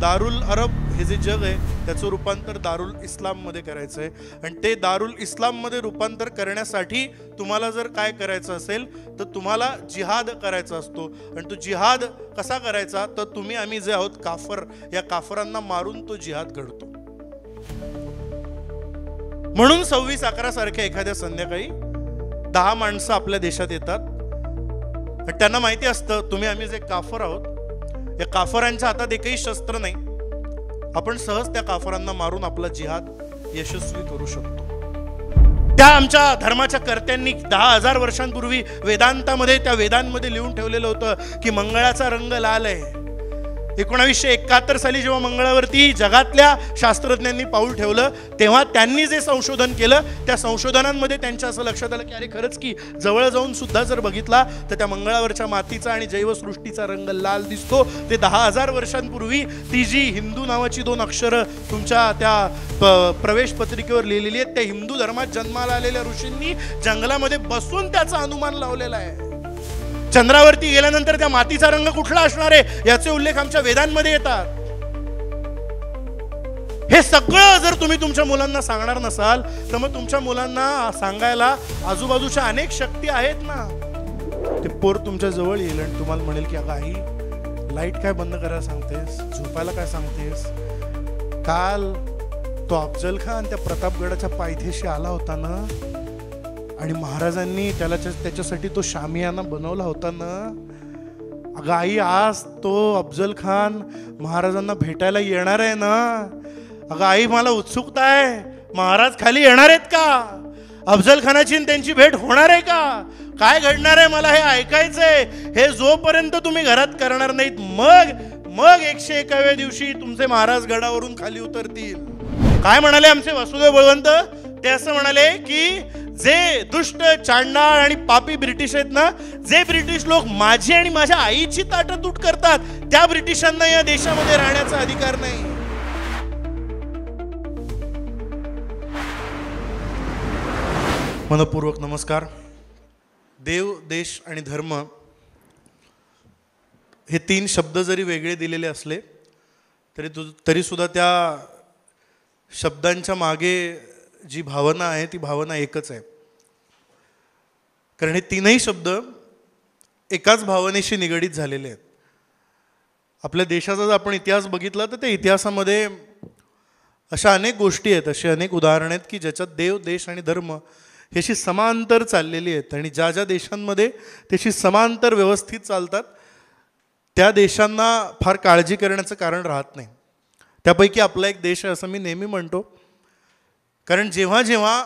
दारुल अरब हे जे जग आहे त्याचं रूपांतर दारुल इस्लाममध्ये करायचं आहे. आणि ते दारुल इस्लाममध्ये रूपांतर करण्यासाठी तुम्हाला जर काय करायचं असेल तर तुम्हाला जिहाद करायचा असतो. आणि तो जिहाद कसा करायचा तर तुम्ही आम्ही जे आहोत काफर, या काफरांना मारून तो जिहाद घडतो. म्हणून 26/11 सारख्या एखाद्या संध्याकाळी 10 माणसं आपल्या देशात येतात. त्यांना माहिती असतं तुम्ही आम्ही जे काफर आहोत, या काफरांच्या हातात एकही शस्त्र नाही, आपण सहज त्या काफरांना मारून आपला जिहाद यशस्वी करू शकतो. त्या आमच्या धर्माच्या कर्त्यांनी 10,000 वर्षांपूर्वी वेदांतामध्ये, त्या वेदांमध्ये लिहून ठेवलेलं होतं की मंगळाचा रंग लाल आहे. 1971 साली जेव्हा मंगळावरती जगातल्या शास्त्रज्ञांनी पाऊल ठेवलं तेव्हा त्यांनी जे संशोधन केलं त्या संशोधनांमध्ये त्यांच्या असं लक्षात आलं की अरे खरंच की जवळ जाऊन सुद्धा जर बघितला तर त्या मंगळावरच्या मातीचा आणि जैवसृष्टीचा रंग लाल दिसतो. ते 10,000 वर्षांपूर्वी ती जी हिंदू नावाची 2 अक्षरं तुमच्या त्या प्रवेश पत्रिकेवर लिहिलेली आहेत त्या हिंदू धर्मात जन्माला आलेल्या ऋषींनी जंगलामध्ये बसून त्याचा अनुमान लावलेला आहे. चंद्रावरती गेल्यानंतर त्या मातीचा रंग कुठला असणार आहे याचे उल्लेख आमच्या वेदांमध्ये येतात. हे सगळं जर तुम्ही तुमच्या मुलांना सांगणार नसाल तर मग तुमच्या मुलांना सांगायला आजूबाजूच्या अनेक शक्ती आहेत ना. ते पोर तुमच्या जवळ येईल आणि तुम्हाला म्हणेल की अगं आई लाईट काय बंद करायला सांगतेस, झोपायला काय सांगतेस, काल तो अफजल खान त्या प्रतापगडाच्या पायथ्याशी आला होता ना आणि महाराजांनी त्याच्यासाठी तो शामियाना बनवला होता ना. अगं आई आज तो अफजल खान महाराजांना भेटायला येणार आहे ना. अगं आई मला उत्सुकता आहे, महाराज खाली येणार आहेत का, अफजल खानाची त्यांची भेट होणार आहे का, काय घडणार आहे मला हे ऐकायचंय. हे जोपर्यंत तुम्ही घरात करणार नाहीत मग 101व्या दिवशी तुमचे महाराज गडावरून खाली उतरतील. काय म्हणाले आमचे वासुदेव बळवंत, ते असं म्हणाले की जे दुष्ट चांडाळ आणि पापी ब्रिटिश आहेत ना, जे ब्रिटिश लोक माझी आणि माझ्या आईची ताटातूट करतात त्या ब्रिटिशांना या देशामध्ये राहण्याचा अधिकार नाही. मनपूर्वक नमस्कार. देव, देश आणि धर्म हे 3 शब्द जरी वेगळे दिलेले असले तरी सुद्धा त्या शब्दांच्या मागे जी भावना आहे ती भावना एकच आहे. कारण हे 3ही शब्द एकाच भावनेशी निगडीत झालेले आहेत. आपल्या देशाचा जर आपण इतिहास बघितला तर त्या इतिहासामध्ये अशा अनेक गोष्टी आहेत, अशी अनेक उदाहरणं आहेत की ज्याच्यात देव, देश आणि धर्म ह्याशी समांतर चाललेली आहेत. आणि ज्या ज्या देशांमध्ये त्याशी समांतर व्यवस्थित चालतात त्या देशांना फार काळजी करण्याचं कारण राहत नाही. त्यापैकी आपला एक देश आहे असं मी नेहमी म्हणतो. कारण जेव्हा जेव्हा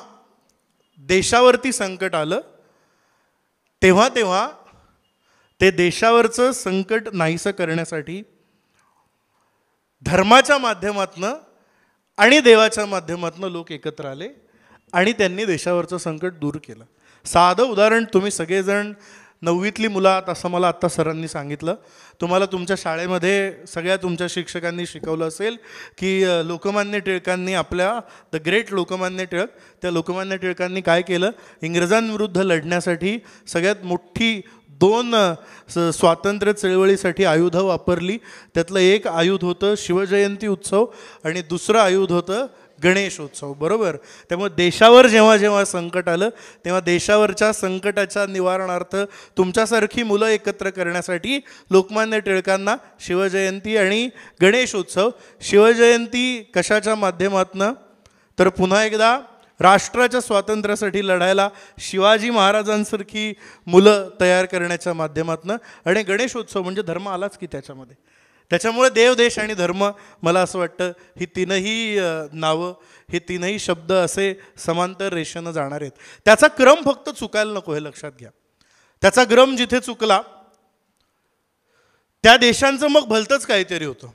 देशावरती संकट आलं तेव्हा तेव्हा ते देशावरचं संकट नाहीसं करण्यासाठी धर्माच्या माध्यमातनं आणि देवाच्या माध्यमातनं लोक एकत्र आले आणि त्यांनी देशावरचं संकट दूर केलं. साधं उदाहरण, तुम्ही सगळेजण 9वीतली मुलं आहात असं मला आत्ता सरांनी सांगितलं. तुम्हाला तुमच्या शाळेमध्ये सगळ्या तुमच्या शिक्षकांनी शिकवलं असेल की लोकमान्य टिळकांनी आपल्या द ग्रेट लोकमान्य टिळक, त्या लोकमान्य टिळकांनी काय केलं, इंग्रजांविरुद्ध लढण्यासाठी सगळ्यात मोठी 2 स्वातंत्र्य चळवळीसाठी आयुधं वापरली. त्यातलं एक आयुध होतं शिवजयंती उत्सव आणि दुसरं आयुध होतं गणेश उत्सव, बरोबर. त्यामुळे देशावर जेव्हा जेव्हा संकट आलं तेव्हा देशावरच्या संकटाच्या निवारणार्थ तुमच्यासारखी मुलं एकत्र करण्यासाठी लोकमान्य टिळकांना शिवजयंती आणि गणेश उत्सव, शिवजयंती कशाच्या माध्यमातनं तर पुन्हा एकदा राष्ट्राच्या स्वातंत्र्यासाठी लढायला शिवाजी महाराजांसारखी मुलं तयार करण्याच्या माध्यमातनं, आणि गणेशोत्सव म्हणजे धर्म आलाच की त्याच्यामध्ये. त्याच्यामुळे देव, देश आणि धर्म, मला असं वाटतं ही 3ही नावं, हे 3ही शब्द असे समांतर रेषेनं जाणार आहेत. त्याचा क्रम फक्त चुकायला नको हे लक्षात घ्या. त्याचा क्रम जिथे चुकला त्या देशांचं मग भलतंच काहीतरी होतं.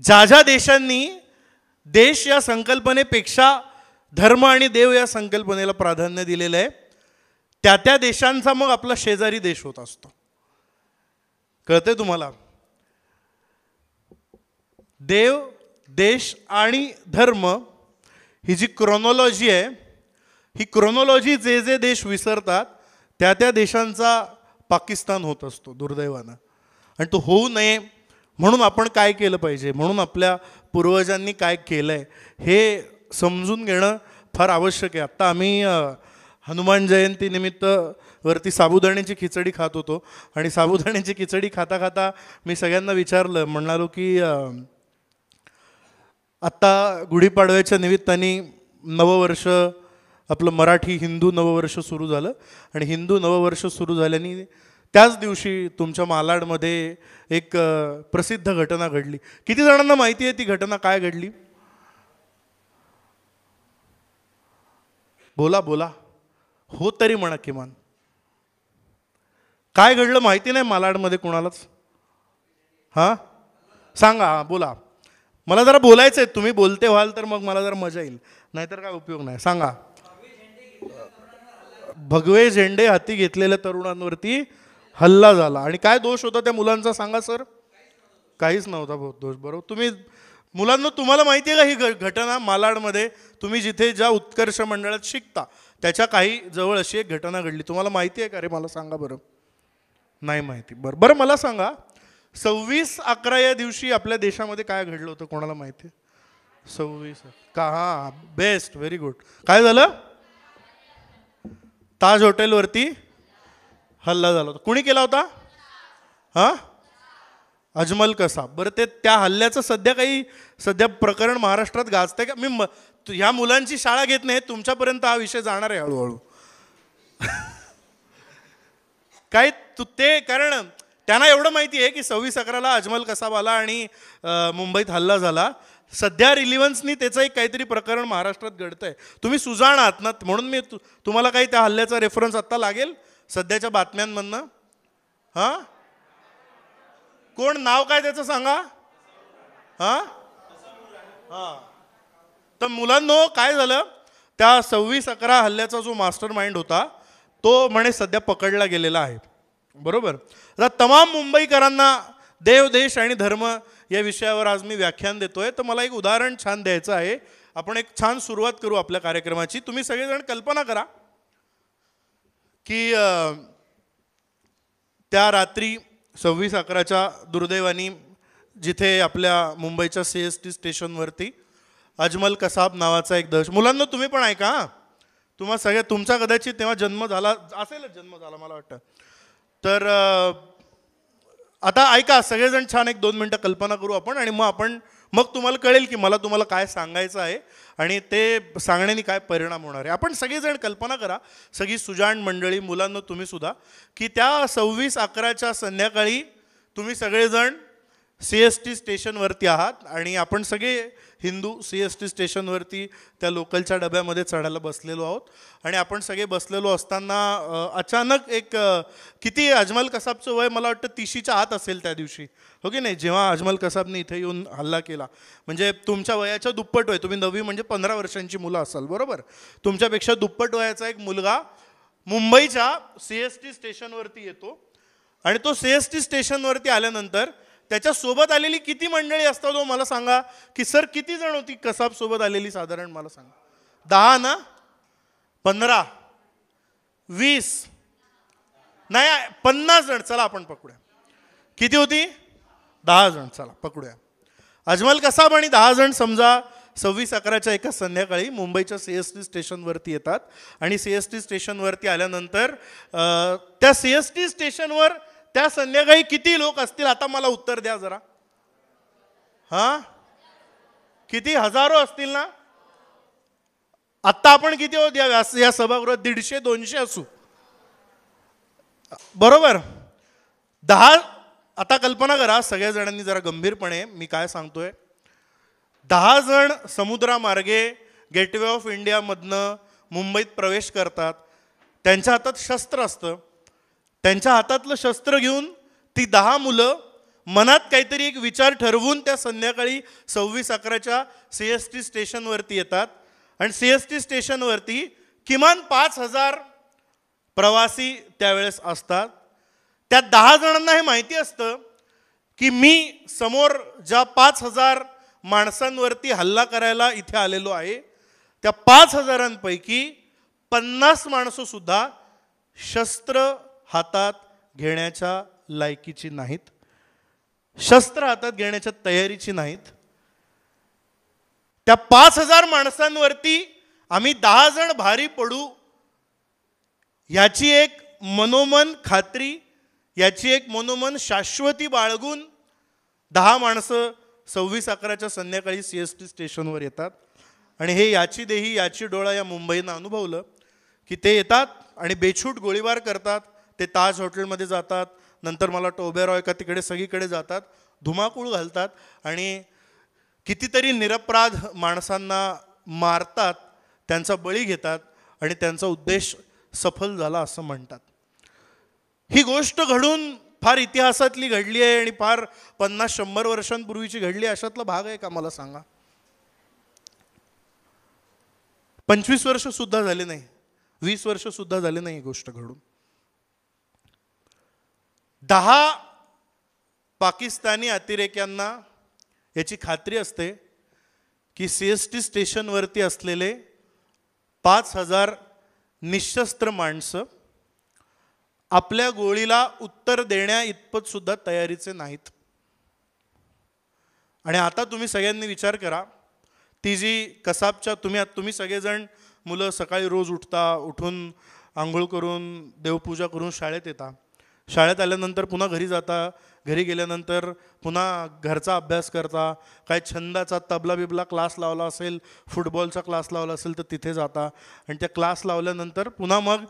ज्या ज्या देशांनी देश या संकल्पनेपेक्षा धर्म आणि देव या संकल्पनेला प्राधान्य दिलेलं आहे त्या त्या देशांचा मग आपला शेजारी देश होत असतो. कळतंय तुम्हाला? देव, देश आणि धर्म ही जी क्रोनॉलॉजी आहे, ही क्रोनॉलॉजी जे जे देश विसरतात त्या त्या देशांचा पाकिस्तान होत असतो दुर्दैवानं. आणि तो होऊ नये म्हणून आपण काय केलं पाहिजे, म्हणून आपल्या पूर्वजांनी काय केलं आहे हे समजून घेणं फार आवश्यक आहे. आत्ता आम्ही हनुमान जयंतीनिमित्त वरती साबुदाण्याची खिचडी खात होतो आणि साबुदाण्याची खिचडी खाता खाता मी सगळ्यांना विचारलं, म्हणालो की आत्ता गुढीपाडव्याच्या निमित्ताने नववर्ष आपलं मराठी हिंदू नववर्ष सुरू झालं आणि हिंदू नववर्ष सुरू झाल्याने त्याच दिवशी तुमच्या मालाडमध्ये एक प्रसिद्ध घटना घडली. किती जणांना माहिती आहे ती घटना काय घडली? बोला बोला, हो तरी म्हणा किमान. काय घडलं माहिती नाही मालाडमध्ये कुणालाच? हां सांगा, बोला. मला जरा बोलायचं आहे, तुम्ही बोलते व्हाल तर मग मला जरा मजा येईल, नाहीतर काय उपयोग नाही. सांगा. भगवे झेंडे हाती घेतलेल्या तरुणांवरती हल्ला झाला. आणि काय दोष होता त्या मुलांचा सांगा सर? काहीच नव्हता बहुत दोष. बरोबर. तुम्ही मुलांना, तुम्हाला माहिती आहे का ही घटना मालाडमध्ये? तुम्ही जिथे ज्या उत्कर्ष मंडळात शिकता त्याच्या काही जवळ अशी एक घटना घडली. तुम्हाला माहिती आहे का रे? मला सांगा बरं. नाही माहिती. बरं बरं, मला सांगा 26/11 या दिवशी आपल्या देशामध्ये काय घडलं होतं? कोणाला माहिती आहे? 26 का? हां, बेस्ट, व्हेरी गुड. काय झालं? ताज हॉटेलवरती हल्ला झाला होता. कुणी केला होता? हां, अजमल कसाब. बरं, ते त्या हल्ल्याचं सध्या प्रकरण महाराष्ट्रात गाजतंय का? मी ह्या मुलांची शाळा घेत नाही, तुमच्यापर्यंत हा विषय जाणार आहे हळूहळू. काय ते, कारण त्यांना एवढं माहिती आहे की 26/11ला अजमल कसाब आला आणि मुंबईत हल्ला झाला. सध्या रिलिव्हन्सनी त्याचं एक काहीतरी प्रकरण महाराष्ट्रात घडतंय. तुम्ही सुजाण आहात ना, म्हणून मी तुम्हाला काही त्या हल्ल्याचा रेफरन्स आत्ता लागेल सध्याच्या बातम्यांमधनं? हां, कोण? नाव काय त्याचं सांगा. हां हां. तर मुलांनो काय झालं, त्या 26/11 हल्ल्याचा जो मास्टर माइंड होता तो म्हणे सध्या पकडला गेलेला आहे. बरोबर. आता तमाम मुंबईकरांना देव, देश आणि धर्म या विषयावर आज मी व्याख्यान देतोय. तर मला एक उदाहरण छान द्यायचं आहे. आपण एक छान सुरुवात करू आपल्या कार्यक्रमाची. तुम्ही सगळेजण कल्पना करा की त्या रात्री 26/11च्या दुर्दैवानी जिथे आपल्या मुंबईच्या CST स्टेशनवरती अजमल कसाब नावाचा एक मुलांना तुम्ही पण ऐका हां, तुम्हा सगळ्या, तुमचा कदाचित तेव्हा जन्म झाला असेलच, जन्म झाला मला वाटतं. तर आता ऐका सगळेजण, छान एक 2 मिनटं कल्पना करू आपण आणि मग तुम्हाला कळेल की मला तुम्हाला काय सांगायचं आहे आणि ते सांगण्याने काय परिणाम होणार आहे. आपण सगळेजण कल्पना करा, सगळी सुजाण मंडळी, मुलांना तुम्ही सुद्धा, की त्या 26/11च्या संध्याकाळी तुम्ही सगळेजण CST स्टेशनवरती आहात आणि आपण सगळे हिंदू CST स्टेशनवरती त्या लोकलच्या डब्यामध्ये चढायला बसलेलो आहोत. आणि आपण सगळे बसलेलो असताना अचानक एक, किती अजमल कसाबचं वय मला वाटतं 30च्या आत असेल त्या दिवशी, हो की नाही, जेव्हा अजमल कसाबने इथे येऊन हल्ला केला. म्हणजे तुमच्या वयाच्या दुप्पट वय, तुम्ही 9वी म्हणजे 15 वर्षांची मुलं असाल. बरोबर. तुमच्यापेक्षा दुप्पट वयाचा एक मुलगा मुंबईच्या CST स्टेशनवरती येतो आणि तो CST स्टेशनवरती आल्यानंतर त्याच्यासोबत आलेली किती मंडळी असतात हो मला सांगा की सर, किती जण होती कसाब सोबत आलेली? साधारण मला सांगा. 10 ना? 15? 20? नाही, 50 जण. चला आपण पकडूया. किती होती? 10 जण. चला पकडूया. अजमल कसाब आणि 10 जण समजा 26/11च्या एका संध्याकाळी मुंबईच्या CST स्टेशनवरती येतात आणि CST स्टेशनवरती आल्यानंतर त्या CST स्टेशनवर त्या संध्याकाळी किती लोक असतील? आता मला उत्तर द्या जरा. हां, किती? हजारो असतील ना? आत्ता आपण किती होत या सभागृहात? 150-200 असू. बरोबर. 10. आता कल्पना करा सगळ्या जणांनी जरा गंभीरपणे, मी काय सांगतोय. 10 जण समुद्रामार्गे गेटवे ऑफ इंडियामधनं मुंबईत प्रवेश करतात. त्यांच्या हातात शस्त्र असतं. त्यांच्या हातातलं शस्त्र घेऊन ती 10 मुलं मनात काहीतरी एक विचार ठरवून त्या संध्याकाळी 26/11च्या CST स्टेशनवरती येतात आणि CST स्टेशनवरती किमान 5,000 प्रवासी त्यावेळेस असतात. त्या 10 जणांना हे माहिती असतं की मी समोर ज्या 5,000 माणसांवरती हल्ला करायला इथे आलेलो आहे, त्या 5,000 50 माणसं सुद्धा शस्त्र हातात घेण्याच्या लायकीची नाहीत. शस्त्र हातात घेण्याच्या तयारीची नाहीत. त्या 5,000 माणसांवरती आम्ही 10 जण भारी पडू याची एक मनोमन खात्री, याची एक मनोमन शाश्वती बाळगून 10 माणसं 26/11च्या संध्याकाळी CST स्टेशनवर येतात. आणि हे याची देही याची डोळा या मुंबईनं अनुभवलं की ते येतात आणि बेछूट गोळीबार करतात. ते ताज हॉटेलमध्ये जातात, नंतर मला टोबेरॉय का तिकडे सगळीकडे जातात, धुमाकूळ घालतात आणि कितीतरी निरपराध माणसांना मारतात, त्यांचा बळी घेतात आणि त्यांचा उद्देश सफल झाला असं म्हणतात. ही गोष्ट घडून फार इतिहासातली घडली आहे आणि फार 50-100 वर्षांपूर्वीची घडली, अशातला भाग आहे का मला सांगा? 25 वर्ष सुद्धा झाले नाही, 20 वर्ष सुद्धा झाले नाही ही गोष्ट घडून. 10 पाकिस्तानी अतिरेक्यांना याची खात्री असते की CST स्टेशनवरती असलेले 5,000 निशस्त्र माणसं आपल्या गोळीला उत्तर देण्या इतपत सुद्धा तयारीचे नाहीत. आणि आता तुम्ही सगळ्यांनी विचार करा, ती जी कसाबच्या तुम्ही सगळेजण मुलं सकाळी रोज उठून आंघोळ करून देवपूजा करून शाळेत येता. शाळेत आल्यानंतर पुन्हा घरी जाता, घरी गेल्यानंतर पुन्हा घरचा अभ्यास करता, काय छंदाचा तबला बिबला क्लास लावला असेल, फुटबॉलचा क्लास लावला असेल तर तिथे जाता आणि त्या क्लास लावल्यानंतर पुन्हा मग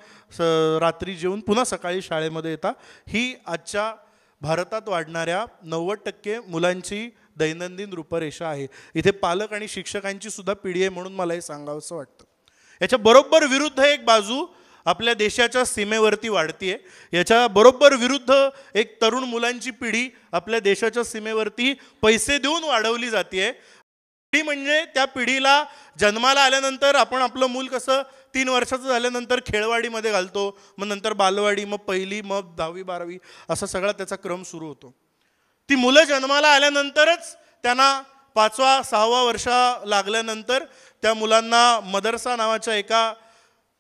रात्री जेवून पुन्हा सकाळी शाळेमध्ये येता. ही आजच्या भारतात वाढणाऱ्या 90% मुलांची दैनंदिन रूपरेषा आहे. इथे पालक आणि शिक्षकांची सुद्धा पिढी आहे म्हणून मला हे सांगावंसं वाटतं. याच्या बरोबर विरुद्ध एक बाजू आपल्या देशाच्या सीमेवरती वाढतीये. याच्या बरोबर विरुद्ध एक तरुण मुलांची पिढी आपल्या देशाच्या सीमेवरती पैसे देऊन वाढवली जाते. पिढी म्हणजे त्या पिढीला जन्माला आल्यानंतर आपण आपलं मूल कसं 3 वर्षाचं झाल्यानंतर खेळवाडीमध्ये घालतो, मग नंतर बालवाडी, मग 1ली, मग 10वी 12वी असा सगळा त्याचा क्रम सुरू होतो. ती मुलं जन्माला आल्यानंतरच त्यांना 5व्या 6व्या वर्षा लागल्यानंतर त्या मुलांना मदरसा नावाच्या एका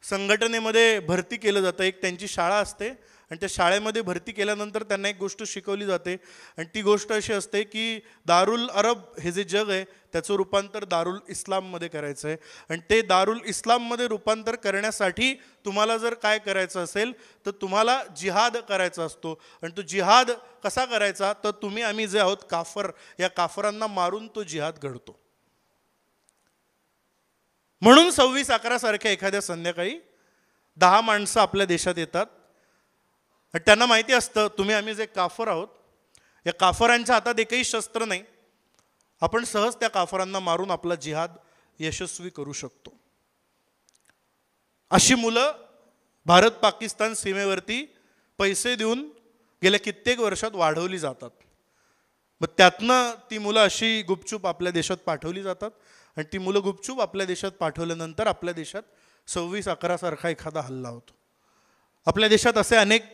संघटनेमध्ये भरती केलं जातं. एक त्यांची शाळा असते आणि त्या शाळेमध्ये भरती केल्यानंतर त्यांना एक गोष्ट शिकवली जाते आणि ती गोष्ट अशी असते की दारुल अरब हे जे जग आहे त्याचं रूपांतर दारुल इस्लाममध्ये करायचं आहे. आणि ते दारुल इस्लाममध्ये रूपांतर करण्यासाठी तुम्हाला जर काय करायचं असेल तर तुम्हाला जिहाद करायचा असतो. आणि तो जिहाद कसा करायचा तर आम्ही जे आहोत काफर, या काफरांना मारून तो जिहाद घडतो. म्हणून 26/11 सारख्या एखाद्या संध्याकाळी 10 माणसं आपल्या देशात येतात आणि त्यांना माहिती असतं आम्ही जे काफर आहोत, या काफरांच्या हातात एकही शस्त्र नाही, आपण सहज त्या काफरांना मारून आपला जिहाद यशस्वी करू शकतो. अशी मुलं भारत पाकिस्तान सीमेवरती पैसे देऊन गेल्या कित्येक वर्षात वाढवली जातात. मग त्यातनं ती मुलं अशी गुपचूप आपल्या देशात पाठवली जातात आणि ती मुलं गुपचूप आपल्या देशात पाठवल्यानंतर आपल्या देशात 26/11 सारखा एखादा हल्ला होतो. आपल्या देशात असे अनेक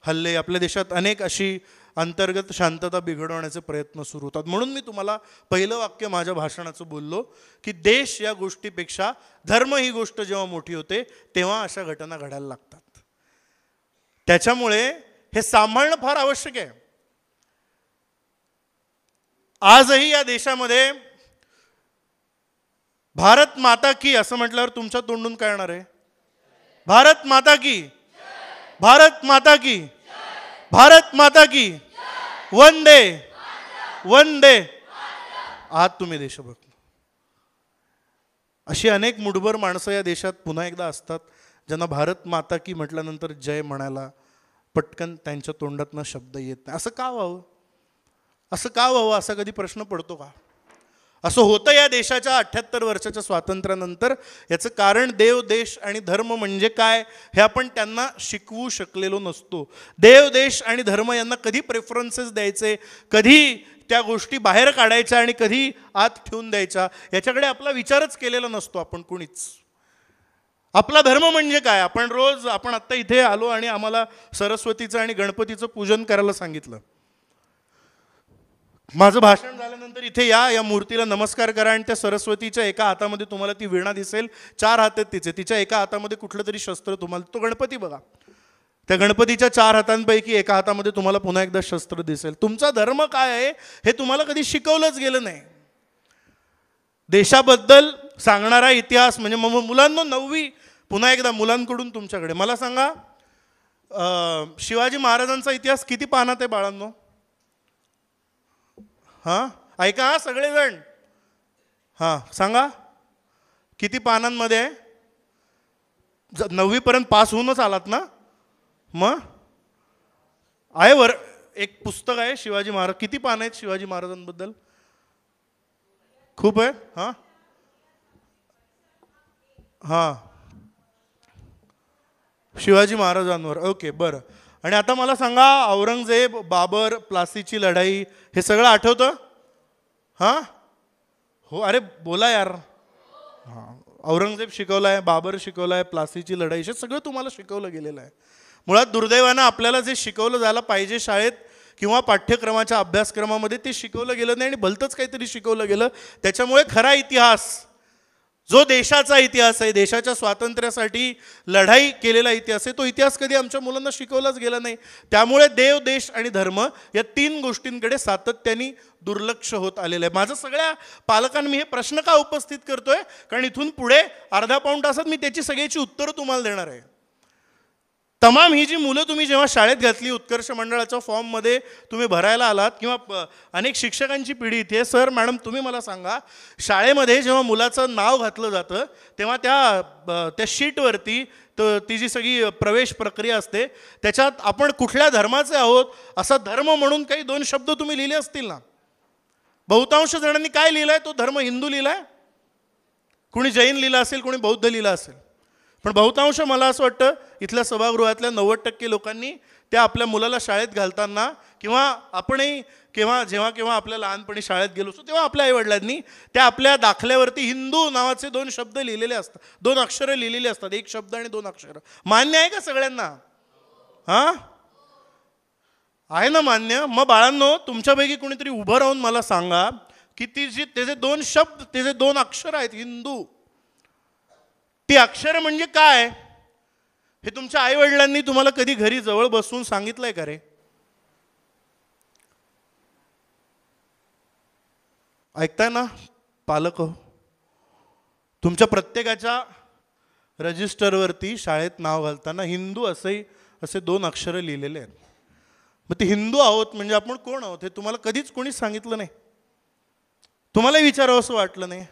हल्ले, आपल्या देशात अनेक अशी अंतर्गत शांतता बिघडवण्याचे प्रयत्न सुरू होतात. म्हणून मी तुम्हाला पहिलं वाक्य माझ्या भाषणाचं बोललो की देश या गोष्टीपेक्षा धर्म ही गोष्ट जेव्हा मोठी होते तेव्हा अशा घटना घडायला लागतात. त्याच्यामुळे हे सांभाळणं फार आवश्यक आहे. आजही या देशामध्ये भारत माता की असं म्हटल्यावर तुमच्या तोंडून काय येणार आहे? भारत माता की, भारत माता की, भारत माता की, वंदे वंदे. आहात तुम्ही देशभक्त. अशी अनेक मुठभर माणसं या देशात पुन्हा एकदा असतात ज्यांना भारत माता की म्हटल्यानंतर जय म्हणायला पटकन त्यांच्या तोंडातनं शब्द येत नाही. असं का व्हावं? असं का व्हावं असा कधी प्रश्न पडतो का? असं होतं या देशाच्या 78 वर्षाच्या स्वातंत्र्यानंतर. याचं कारण देव, देश आणि धर्म म्हणजे काय हे आपण त्यांना शिकवू शकलेलो नसतो. देव, देश आणि धर्म यांना कधी प्रेफरन्सेस द्यायचे, कधी त्या गोष्टी बाहेर काढायच्या आणि कधी आत ठेवून द्यायच्या, याच्याकडे आपला विचारच केलेला नसतो आपण कुणीच. आपला धर्म म्हणजे काय? आपण आत्ता इथे आलो आणि आम्हाला सरस्वतीचं आणि गणपतीचं पूजन करायला सांगितलं. माझं भाषण झाल्यानंतर इथे या मूर्तीला नमस्कार करा आणि त्या सरस्वतीच्या एका हातामध्ये तुम्हाला ती वीणा दिसेल, 4 हात आहेत तिचे, तिच्या एका हातामध्ये कुठलं तरी शस्त्र तुम्हाला, तो गणपती बघा. त्या गणपतीच्या 4 हातांपैकी एका हातामध्ये तुम्हाला पुन्हा एकदा शस्त्र दिसेल. तुमचा धर्म काय आहे हे तुम्हाला कधी शिकवलंच गेलं नाही. देशाबद्दल सांगणारा इतिहास म्हणजे मुलांना 9वी पुन्हा एकदा मुलांकडून तुमच्याकडे मला सांगा, शिवाजी महाराजांचा इतिहास किती पानात आहे बाळांनो? हां ऐका हा सगळेजण, हां सांगा किती पानांमध्ये आहे? 9वी पर्यंत पास होऊनच आलात ना? मग आहे वर एक पुस्तक आहे शिवाजी महाराज. किती पान आहेत शिवाजी महाराजांबद्दल? खूप आहे. हां हां शिवाजी महाराजांवर. ओके बरं. आणि आता मला सांगा, औरंगजेब, बाबर, प्लासीची लढाई हे सगळं आठवतं? हां हो अरे बोला यार. हां औरंगजेब शिकवलाय, बाबर शिकवलाय, प्लासीची लढाई हे सगळं तुम्हाला शिकवलं गेलेलं आहे. मुळात दुर्दैवानं आपल्याला जे शिकवलं जायला पाहिजे शाळेत किंवा पाठ्यक्रमाच्या अभ्यासक्रमामध्ये ते शिकवलं गेलं नाही आणि भलतंच काहीतरी शिकवलं गेलं. त्याच्यामुळे खरा इतिहास जो देशाचा इतिहास आहे, देशाच्या स्वातंत्र्यासाठी लढाई केलेला इतिहास आहे, तो इतिहास कधी आमच्या मुलांना शिकवलाच गेला नाही. त्यामुळे देव, देश आणि धर्म या 3 गोष्टींकडे सातत्याने दुर्लक्ष होत आलेलं आहे. माझं सगळ्या पालकांना मी हे प्रश्न का उपस्थित करतोय, कारण इथून पुढे अर्धा पाऊण तासात मी त्याची सगळ्याची उत्तरं तुम्हाला देणार आहे. तमाम ही जी मुलं तुम्ही जेव्हा शाळेत घातली, उत्कर्ष मंडळाच्या फॉर्ममध्ये तुम्ही भरायला आलात किंवा अनेक शिक्षकांची पिढी इथे, सर मॅडम तुम्ही मला सांगा, शाळेमध्ये जेव्हा मुलाचं नाव घातलं जातं तेव्हा त्या शीटवरती ती जी सगळी प्रवेश प्रक्रिया असते त्याच्यात आपण कुठल्या धर्माचे आहोत असा धर्म म्हणून काही 2 शब्द तुम्ही लिहिले असतील ना. बहुतांश जणांनी काय लिहिलं आहे? तो धर्म हिंदू लिहिला आहे, कुणी जैन लिहिला असेल, कुणी बौद्ध लिहिला असेल. पण बहुतांश मला असं वाटतं इथल्या सभागृहातल्या 90% लोकांनी त्या आपल्या मुलाला शाळेत घालताना किंवा आपणही जेव्हा आपल्या लहानपणी शाळेत गेलो असतो तेव्हा आपल्या आईवडिलांनी त्या आपल्या दाखल्यावरती हिंदू नावाचे 2 शब्द लिहिलेले असतात, 2 अक्षरं लिहिलेली असतात, 1 शब्द आणि 2 अक्षरं. मान्य आहे का सगळ्यांना? हां आहे ना मान्य? मग बाळांनो तुमच्यापैकी कोणीतरी उभं राहून मला सांगा की त्याचे 2 शब्द, त्याचे 2 अक्षर आहेत हिंदू, ती अक्षर म्हणजे काय हे तुमच्या आईवडिलांनी तुम्हाला कधी घरी जवळ बसून सांगितलंय का रे? ऐकताय ना पालक हो? तुमच्या प्रत्येकाच्या रजिस्टरवरती शाळेत नाव घालताना हिंदू असे 2 अक्षरं लिहिलेले आहेत. मग ते हिंदू आहोत म्हणजे आपण कोण आहोत हे तुम्हाला कधीच कोणीच सांगितलं नाही, तुम्हाला विचारावं असं वाटलं नाही.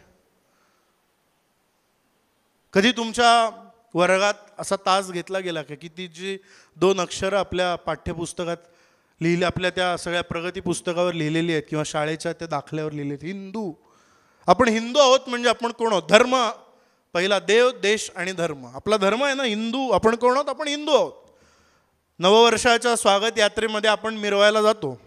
कधी तुमच्या वर्गात असा तास घेतला गेला का की ती जी 2 अक्षरं आपल्या पाठ्यपुस्तकात लिहिली, आपल्या त्या सगळ्या प्रगती पुस्तकावर लिहिलेली आहेत किंवा शाळेच्या त्या दाखल्यावर लिहिलेली आहेत, हिंदू. आपण हिंदू आहोत म्हणजे आपण कोण आहोत? धर्म पहिला, देव, देश आणि धर्म. आपला धर्म आहे ना हिंदू. आपण कोण आहोत? आपण हिंदू आहोत. नववर्षाच्या स्वागत यात्रेमध्ये आपण मिरवायला जातो.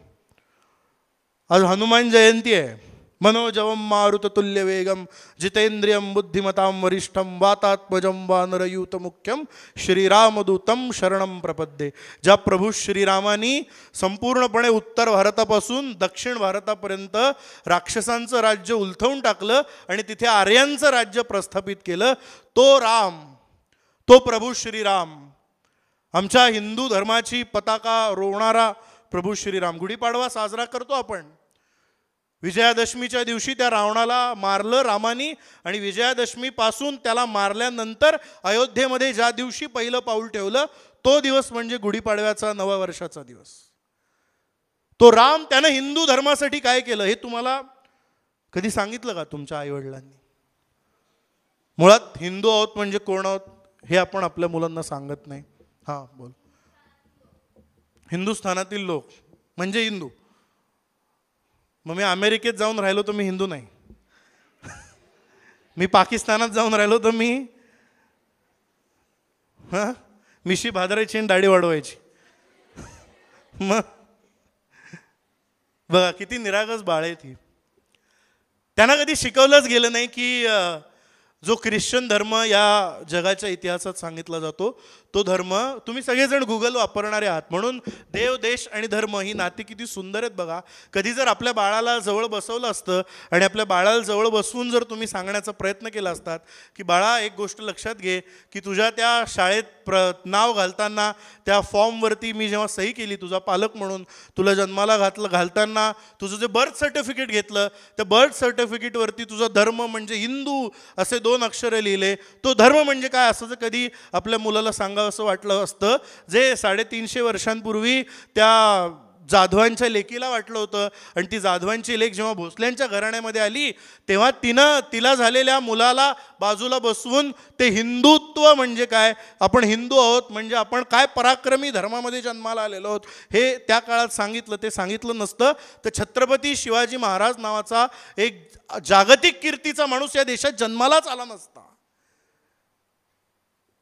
आज हनुमान जयंती आहे. मनोजवम मारुततुल्य वेगम जितेंद्रियम बुद्धिमतां वरिष्ठम वातात्मजं वानरयूत मुख्यम श्रीरामदूतम शरणम प्रपद्ये. ज्या प्रभू श्रीरामानी संपूर्णपणे उत्तर भारतापासून दक्षिण भारतापर्यंत राक्षसांचं राज्य उलथवून टाकलं आणि तिथे आर्यांचं राज्य प्रस्थापित केलं, तो राम, तो प्रभू श्रीराम, आमच्या हिंदू धर्माची पताका रोवणारा प्रभू श्रीराम. गुढीपाडवा साजरा करतो आपण. विजयादशमीच्या दिवशी त्या रावणाला मारलं रामानी आणि विजयादशमीपासून त्याला मारल्यानंतर अयोध्येमध्ये ज्या दिवशी पहिलं पाऊल ठेवलं तो दिवस म्हणजे गुढीपाडव्याचा, नवा वर्षाचा दिवस. तो राम त्यानं हिंदू धर्मासाठी काय केलं हे तुम्हाला कधी सांगितलं का तुमच्या आईवडिलांनी? मुळात हिंदू आहोत म्हणजे कोण आहोत हे आपण आपल्या मुलांना सांगत नाही. हां बोल. हिंदुस्थानातील लोक म्हणजे हिंदू. मग मी अमेरिकेत जाऊन राहिलो तर मी हिंदू नाही, मी पाकिस्तानात जाऊन राहिलो तर मी मिशी भादरायची आणि दाढी वाढवायची. मग बघा किती निरागस बाळ आहे ती. त्यांना कधी शिकवलंच गेलं नाही की जो ख्रिश्चन धर्म या जगाच्या इतिहासात सांगितला जातो तो धर्म. तुम्ही सगळेजण गुगल वापरणारे आहात म्हणून देव, देश आणि धर्म ही नाती किती सुंदर आहेत बघा. कधी जर आपल्या बाळाला जवळ बसवलं असतं आणि आपल्या बाळाला जवळ बसवून जर तुम्ही सांगण्याचा प्रयत्न केला असतात की बाळा एक गोष्ट लक्षात घे की तुझ्या त्या शाळेत नाव घालताना त्या फॉर्मवरती मी जेव्हा सही केली तुझा पालक म्हणून, तुला जन्माला घालताना तुझं जे बर्थ सर्टिफिकेट घेतलं त्या बर्थ सर्टिफिकेटवरती तुझा धर्म म्हणजे हिंदू असे 2 अक्षरं लिहिले. तो धर्म म्हणजे काय असं जर कधी आपल्या मुलाला सांगावं असं वाटलं असतं, जे 350 वर्षांपूर्वी त्या जाधवांच्या लेकीला वाटलं होतं. आणि ती जाधवांची लेक जेव्हा भोसल्यांच्या घराण्यामध्ये आली तेव्हा तिला झालेल्या मुलाला बाजूला बसवून ते हिंदुत्व म्हणजे काय, आपण हिंदू आहोत म्हणजे आपण काय पराक्रमी धर्मामध्ये जन्माला आलेलो आहोत हे त्या काळात सांगितलं. ते सांगितलं नसतं तर छत्रपती शिवाजी महाराज नावाचा एक जागतिक कीर्तीचा माणूस या देशात जन्मालाच आला नसता.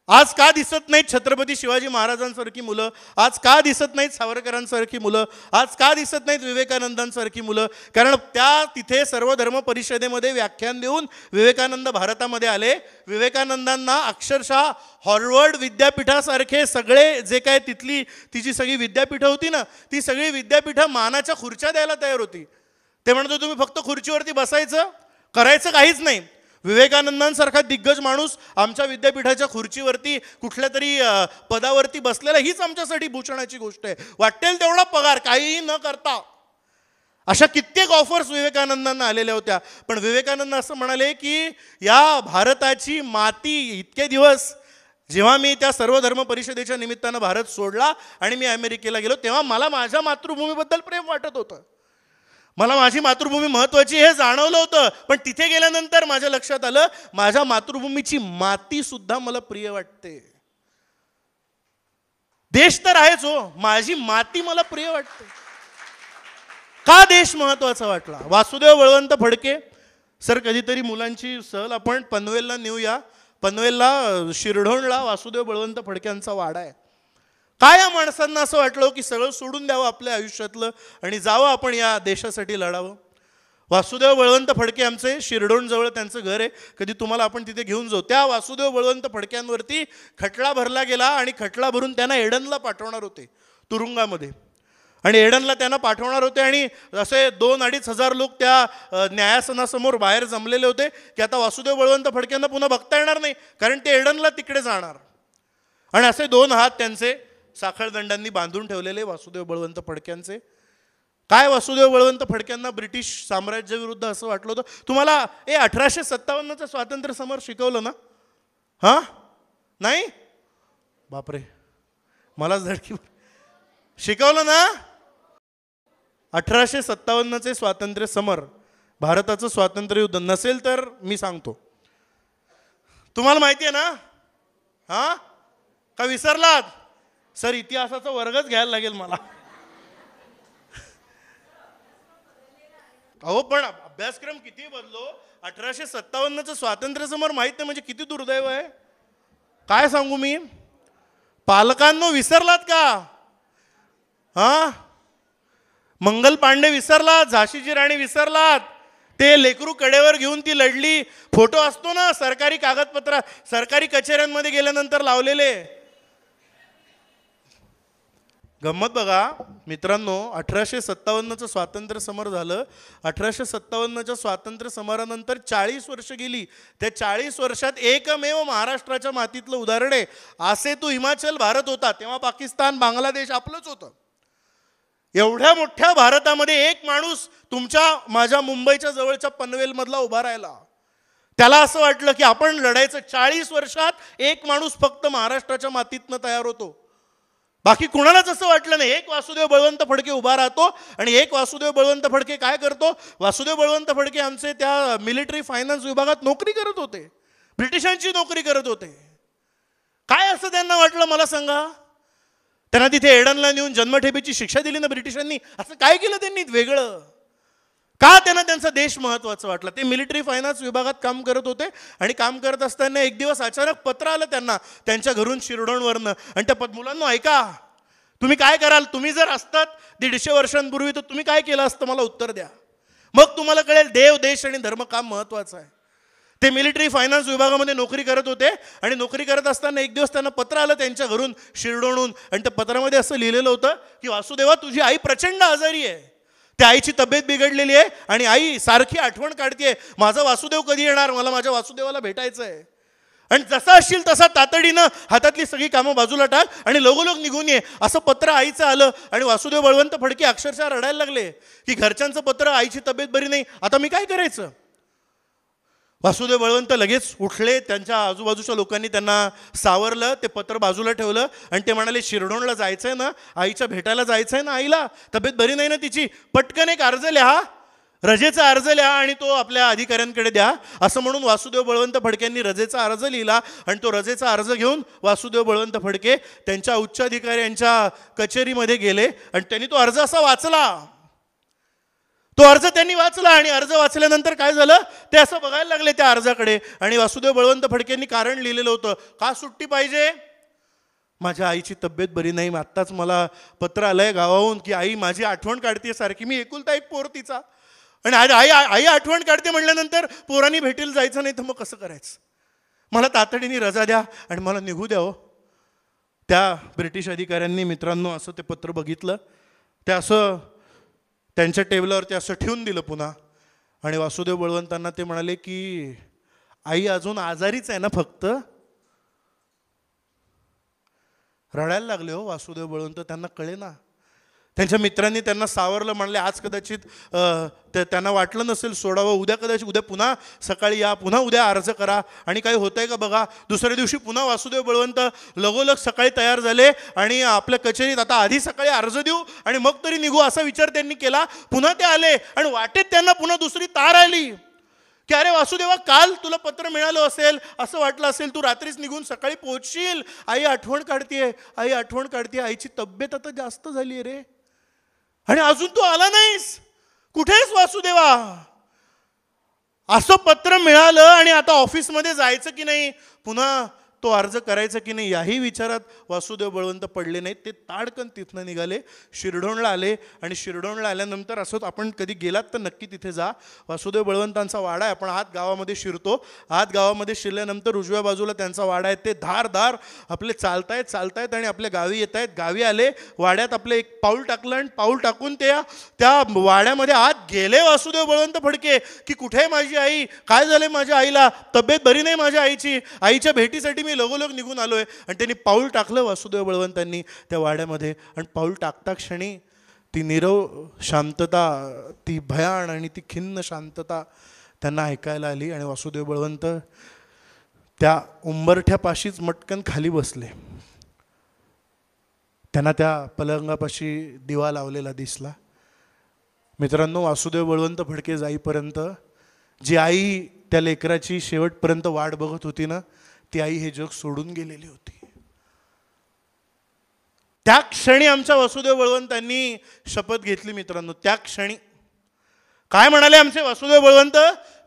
आज का दिसत नाहीत छत्रपती शिवाजी महाराजांसारखी मुलं, आज का दिसत नाहीत सावरकरांसारखी मुलं, आज का दिसत नाहीत विवेकानंदांसारखी मुलं? कारण त्या तिथे सर्वधर्म परिषदेमध्ये व्याख्यान देऊन विवेकानंद भारतामध्ये आले. विवेकानंदांना अक्षरशः हार्वर्ड विद्यापीठासारखे सगळे जे काय तिची सगळी विद्यापीठं होती ना, ती सगळी विद्यापीठं मानाच्या खुर्च्या द्यायला तयार होती. ते म्हणतो तुम्ही फक्त खुर्चीवरती बसायचं, करायचं काहीच नाही. विवेकानंदांसारखा दिग्गज माणूस आमच्या विद्यापीठाच्या खुर्चीवरती कुठल्या तरी पदावरती बसलेला हीच आमच्यासाठी भूषणाची गोष्ट आहे. वाटेल तेवढा पगार काहीही न करता. अशा कित्येक ऑफर्स विवेकानंदांना आलेल्या होत्या. पण विवेकानंद असं म्हणाले की या भारताची माती इतके दिवस जेव्हा मी त्या सर्वधर्म परिषदेच्या निमित्तानं भारत सोडला आणि मी अमेरिकेला गेलो तेव्हा मला माझ्या मातृभूमीबद्दल प्रेम वाटत होतं. मला माझी मातृभूमी महत्त्वाची हे जाणवलं होतं. पण तिथे गेल्यानंतर माझ्या लक्षात आलं माझ्या मातृभूमीची माती सुद्धा मला प्रिय वाटते. देश तर आहेच हो, माझी माती मला प्रिय वाटते. का देश महत्त्वाचा वाटला? वासुदेव बळवंत फडके सर, कधीतरी मुलांची सहल आपण पनवेलला नेऊया. पनवेलला शिरढोणला वासुदेव बळवंत फडक्यांचा वाडा आहे. काय या माणसांना असं वाटलं की सगळं सोडून द्यावं आपल्या आयुष्यातलं आणि जावं आपण या देशासाठी लढावं. वासुदेव बळवंत फडके आमचे शिरढोणजवळ त्यांचं घर आहे, कधी तुम्हाला आपण तिथे घेऊन जाऊ. त्या वासुदेव बळवंत फडक्यांवरती खटला भरला गेला आणि खटला भरून त्यांना एडनला पाठवणार होते तुरुंगामध्ये. आणि एडनला त्यांना पाठवणार होते आणि असे 2-2.5 हजार लोक त्या न्यायासनासमोर बाहेर जमलेले होते की आता वासुदेव बळवंत फडक्यांना पुन्हा बघता येणार नाही कारण ते एडनला तिकडे जाणार. आणि असे 2 हात त्यांचे साखळदंडांनी बांधून ठेवलेले वासुदेव बळवंत फडक्यांचे. काय वासुदेव बळवंत फडक्यांना ब्रिटिश साम्राज्याविरुद्ध असं वाटलं होतं? तुम्हाला 1857चं स्वातंत्र्य समर शिकवलं ना? हां नाही? बापरे, मलाच धडकी शिकवलं ना? 1857चे स्वातंत्र्य समर, भारताचं स्वातंत्र्य युद्ध नसेल तर मी सांगतो. तुम्हाला माहिती आहे ना? हां का विसरलात? सर इतिहासाचा वर्गच घ्यायला लागेल मला. अहो पण अभ्यासक्रम किती बदलो, 1857चं स्वातंत्र्य समर माहित नाही म्हणजे किती दुर्दैव आहे. काय सांगू मी? पालकांनो विसरलात का? हां मंगल पांडे विसरलात, झाशीची राणी विसरलात, ते लेकरू कडेवर घेऊन ती लढली. फोटो असतो ना सरकारी कागदपत्र सरकारी कचेऱ्यांमध्ये गेल्यानंतर लावलेले. गंमत बघा मित्रांनो, 1857चं स्वातंत्र्य समर झालं. 1857च्या स्वातंत्र्य समरानंतर 40 वर्ष गेली. त्या 40 वर्षात एकमेव महाराष्ट्राच्या मातीतलं उदाहरण आहे. असे तो हिमाचल भारत होता तेव्हा पाकिस्तान बांगलादेश आपलंच होतं. एवढ्या मोठ्या भारतामध्ये एक माणूस तुमच्या माझ्या मुंबईच्या जवळच्या पनवेलमधला उभा राहिला. त्याला असं वाटलं की आपण लढायचं. 40 वर्षात एक माणूस फक्त महाराष्ट्राच्या मातीतनं तयार होतो, बाकी कुणालाच असं वाटलं नाही. एक वासुदेव बळवंत फडके उभा राहतो आणि एक वासुदेव बळवंत फडके काय करतो? वासुदेव बळवंत फडके आमचे त्या मिलिटरी फायनान्स विभागात नोकरी करत होते, ब्रिटिशांची नोकरी करत होते. काय असं त्यांना वाटलं मला सांगा? त्यांना तिथे एडनला नेऊन जन्मठेपेची शिक्षा दिली ना ब्रिटिशांनी. असं काय केलं त्यांनी वेगळं? का त्यांना त्यांचा देश महत्त्वाचा वाटला? ते मिलिटरी फायनान्स विभागात काम करत होते आणि काम करत असताना एक दिवस अचानक पत्र आलं त्यांना त्यांच्या घरून शिरढोणवरनं. आणि त्या मुलांना ऐका, तुम्ही काय कराल? तुम्ही जर असतात 150 वर्षांपूर्वी तर तुम्ही काय केलं असतं? मला उत्तर द्या, मग तुम्हाला कळेल देव, देश आणि धर्म का महत्त्वाचा आहे. ते मिलिटरी फायनान्स विभागामध्ये नोकरी करत होते आणि नोकरी करत असताना एक दिवस त्यांना पत्र आलं त्यांच्या घरून शिरडोणहून आणि त्या पत्रामध्ये असं लिहिलेलं होतं की वासुदेवा, तुझी आई प्रचंड आजारी आहे, त्या आईची तब्येत बिघडलेली आहे आणि आई सारखी आठवण काढते, माझा वासुदेव कधी येणार, मला माझ्या वासुदेवाला भेटायचं आहे. आणि जसा असशील तसा तातडीनं हातातली सगळी कामं बाजूला टाक आणि लगोलग निघून ये, असं पत्र आईचं आलं. आणि वासुदेव बळवंत फडके अक्षरशः रडायला लागले की घरच्यांचं पत्र, आईची तब्येत बरी नाही, आता मी काय करायचं. वासुदेव बळवंत लगेच उठले, त्यांच्या आजूबाजूच्या लोकांनी त्यांना सावरलं, ते पत्र बाजूला ठेवलं आणि ते म्हणाले, शिरडोणला जायचं आहे ना, आईच्या भेटायला जायचं आहे ना, आईला तब्येत बरी नाही ना तिची, पटकन एक अर्ज लिहा, रजेचा अर्ज लिहा आणि तो आपल्या अधिकाऱ्यांकडे द्या. असं म्हणून वासुदेव बळवंत फडकेंनी रजेचा अर्ज लिहिला आणि तो रजेचा अर्ज घेऊन वासुदेव बळवंत फडके त्यांच्या उच्चाधिकाऱ्यांच्या कचेरीमध्ये गेले आणि त्यांनी तो अर्ज असा वाचला. तो अर्ज त्यांनी वाचला आणि अर्ज वाचल्यानंतर काय झालं, ते असं बघायला लागले त्या अर्जाकडे आणि वासुदेव बळवंत फडकेंनी कारण लिहिलेलं होतं, का सुट्टी पाहिजे, माझ्या आईची तब्येत बरी नाही, आत्ताच मला पत्र आलंय गावाहून की आई माझी आठवण काढते सारखी, मी एकुलता एक पोर तिचा, आणि आई आठवण काढते म्हणल्यानंतर पोरांनी भेटीला जायचं नाही तर मग कसं करायचं, मला तातडीने रजा द्या आणि मला निघू द्या. हो, त्या ब्रिटिश अधिकाऱ्यांनी मित्रांनो असं ते पत्र बघितलं, ते असं त्यांच्या टेबलावरती असं ठेवून दिलं पुन्हा. आणि वासुदेव बळवंतांना ते म्हणाले की आई अजून आजारीच आहे ना, फक्त. रडायला लागले हो वासुदेव बळवंत, त्यांना कळे ना. त्यांच्या मित्रांनी त्यांना सावरलं, म्हणले आज कदाचित त्यांना वाटलं नसेल सोडावं, उद्या कदाचित, उद्या पुन्हा सकाळी या, पुन्हा उद्या अर्ज करा आणि काही होतंय का बघा. दुसऱ्या दिवशी पुन्हा वासुदेव बळवंत लगोलग सकाळी तयार झाले आणि आपल्या कचेरीत आता आधी सकाळी अर्ज देऊ आणि मग तरी निघू असा विचार त्यांनी केला. पुन्हा ते आले आणि वाटेत त्यांना पुन्हा दुसरी तार आली की अरे वासुदेवा, काल तुला पत्र मिळालं असेल, असं वाटलं असेल तू रात्रीच निघून सकाळी पोहोचशील, आई आठवण काढतीये, आई आठवण काढतीये, आईची तब्येत आता जास्त झाली आहे रे, आणि अजून तू आला नाहीस, कुठेस वासुदेवा. असं पत्र मिळालं आणि आता ऑफिसमध्ये जायचं की नाही, पुन्हा तो अर्ज करायचा की नाही, याही विचारात वासुदेव बळवंत पडले नाहीत. ते ताडकन तिथनं निघाले, शिरडोणला आले आणि शिरडोणला आल्यानंतर असं आपण कधी गेलात तर नक्की तिथे जा. वासुदेव बळवंतांचा वाडा आहे, आपण आत गावामध्ये शिरतो. आत गावामध्ये शिरल्यानंतर उजव्या बाजूला त्यांचा वाडा आहे. ते धारदार आपले चालतायत आणि आपल्या गावी येत आहेत. गावी आले, वाड्यात आपले एक पाऊल टाकलं आणि पाऊल टाकून त्या वाड्यामध्ये आत गेले वासुदेव बळवंत फडके की कुठे आहे माझी आई, काय झालंय माझ्या आईला, तब्येत बरी नाही माझ्या आईची, आईच्या भेटीसाठी लगोलग निघून आलोय. आणि त्यांनी पाऊल टाकलं वासुदेव बळवंतांनी त्या वाड्यामध्ये आणि पाऊल टाकता क्षणी ती नीरव शांतता, ती भयान आणि ती खिन्न शांतता त्यांना ऐकायला आली. आणि वासुदेव बळवंत त्या उंबरठ्यापाशीच मटकन खाली बसले. त्यांना त्या पलंगापाशी दिवा लावलेला दिसला. मित्रांनो, वासुदेव बळवंत फडके जाईपर्यंत जी आई त्या लेकराची शेवटपर्यंत वाट बघत होती ना, ती आई हे जग सोडून गेलेली होती. त्या क्षणी आमच्या वासुदेव बळवंतांनी शपथ घेतली. मित्रांनो, त्या क्षणी काय म्हणाले आमचे वासुदेव बळवंत,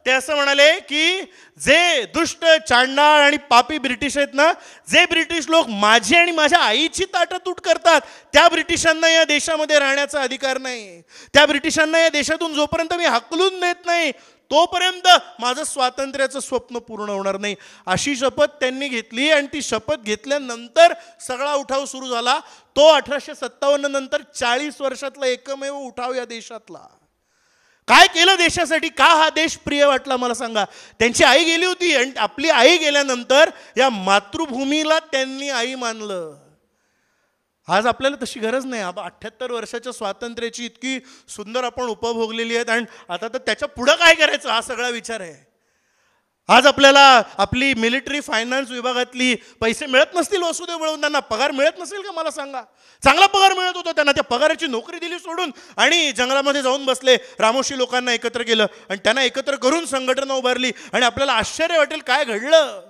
ते असं म्हणाले की जे दुष्ट, चांडाळ आणि पापी ब्रिटिश आहेत ना, जे ब्रिटिश लोक माझी आणि माझ्या आईची ताटातूट करतात, त्या ब्रिटिशांना या देशामध्ये राहण्याचा अधिकार नाही. त्या ब्रिटिशांना या देशातून जोपर्यंत मी हाकलून देत नाही तोपर्यंत माझं स्वातंत्र्याचं स्वप्न पूर्ण होणार नाही, अशी शपथ त्यांनी घेतली. आणि ती शपथ घेतल्यानंतर सगळा उठाव सुरू झाला. तो 1857 नंतर 40 वर्षातला एकमेव उठाव या देशातला. काय केलं देशासाठी, का हा देश प्रिय वाटला मला सांगा. त्यांची आई गेली होती आणि आपली आई गेल्यानंतर या मातृभूमीला त्यांनी आई मानलं. आज आपल्याला तशी गरज नाही. 78 वर्षाच्या स्वातंत्र्याची इतकी सुंदर आपण उपभोगलेली आहेत आणि आता तर त्याच्या पुढं काय करायचं हा सगळा विचार आहे. आज आपल्याला आपली मिलिटरी फायनान्स विभागातली पैसे मिळत नसतील, वासुदेव बळवंतांना पगार मिळत नसेल का मला सांगा. चांगला पगार मिळत होता त्यांना, त्या पगाराची नोकरी दिली सोडून आणि जंगलामध्ये जाऊन बसले, रामोशी लोकांना एकत्र केलं आणि त्यांना एकत्र करून संघटना उभारली. आणि आपल्याला आश्चर्य वाटेल काय घडलं.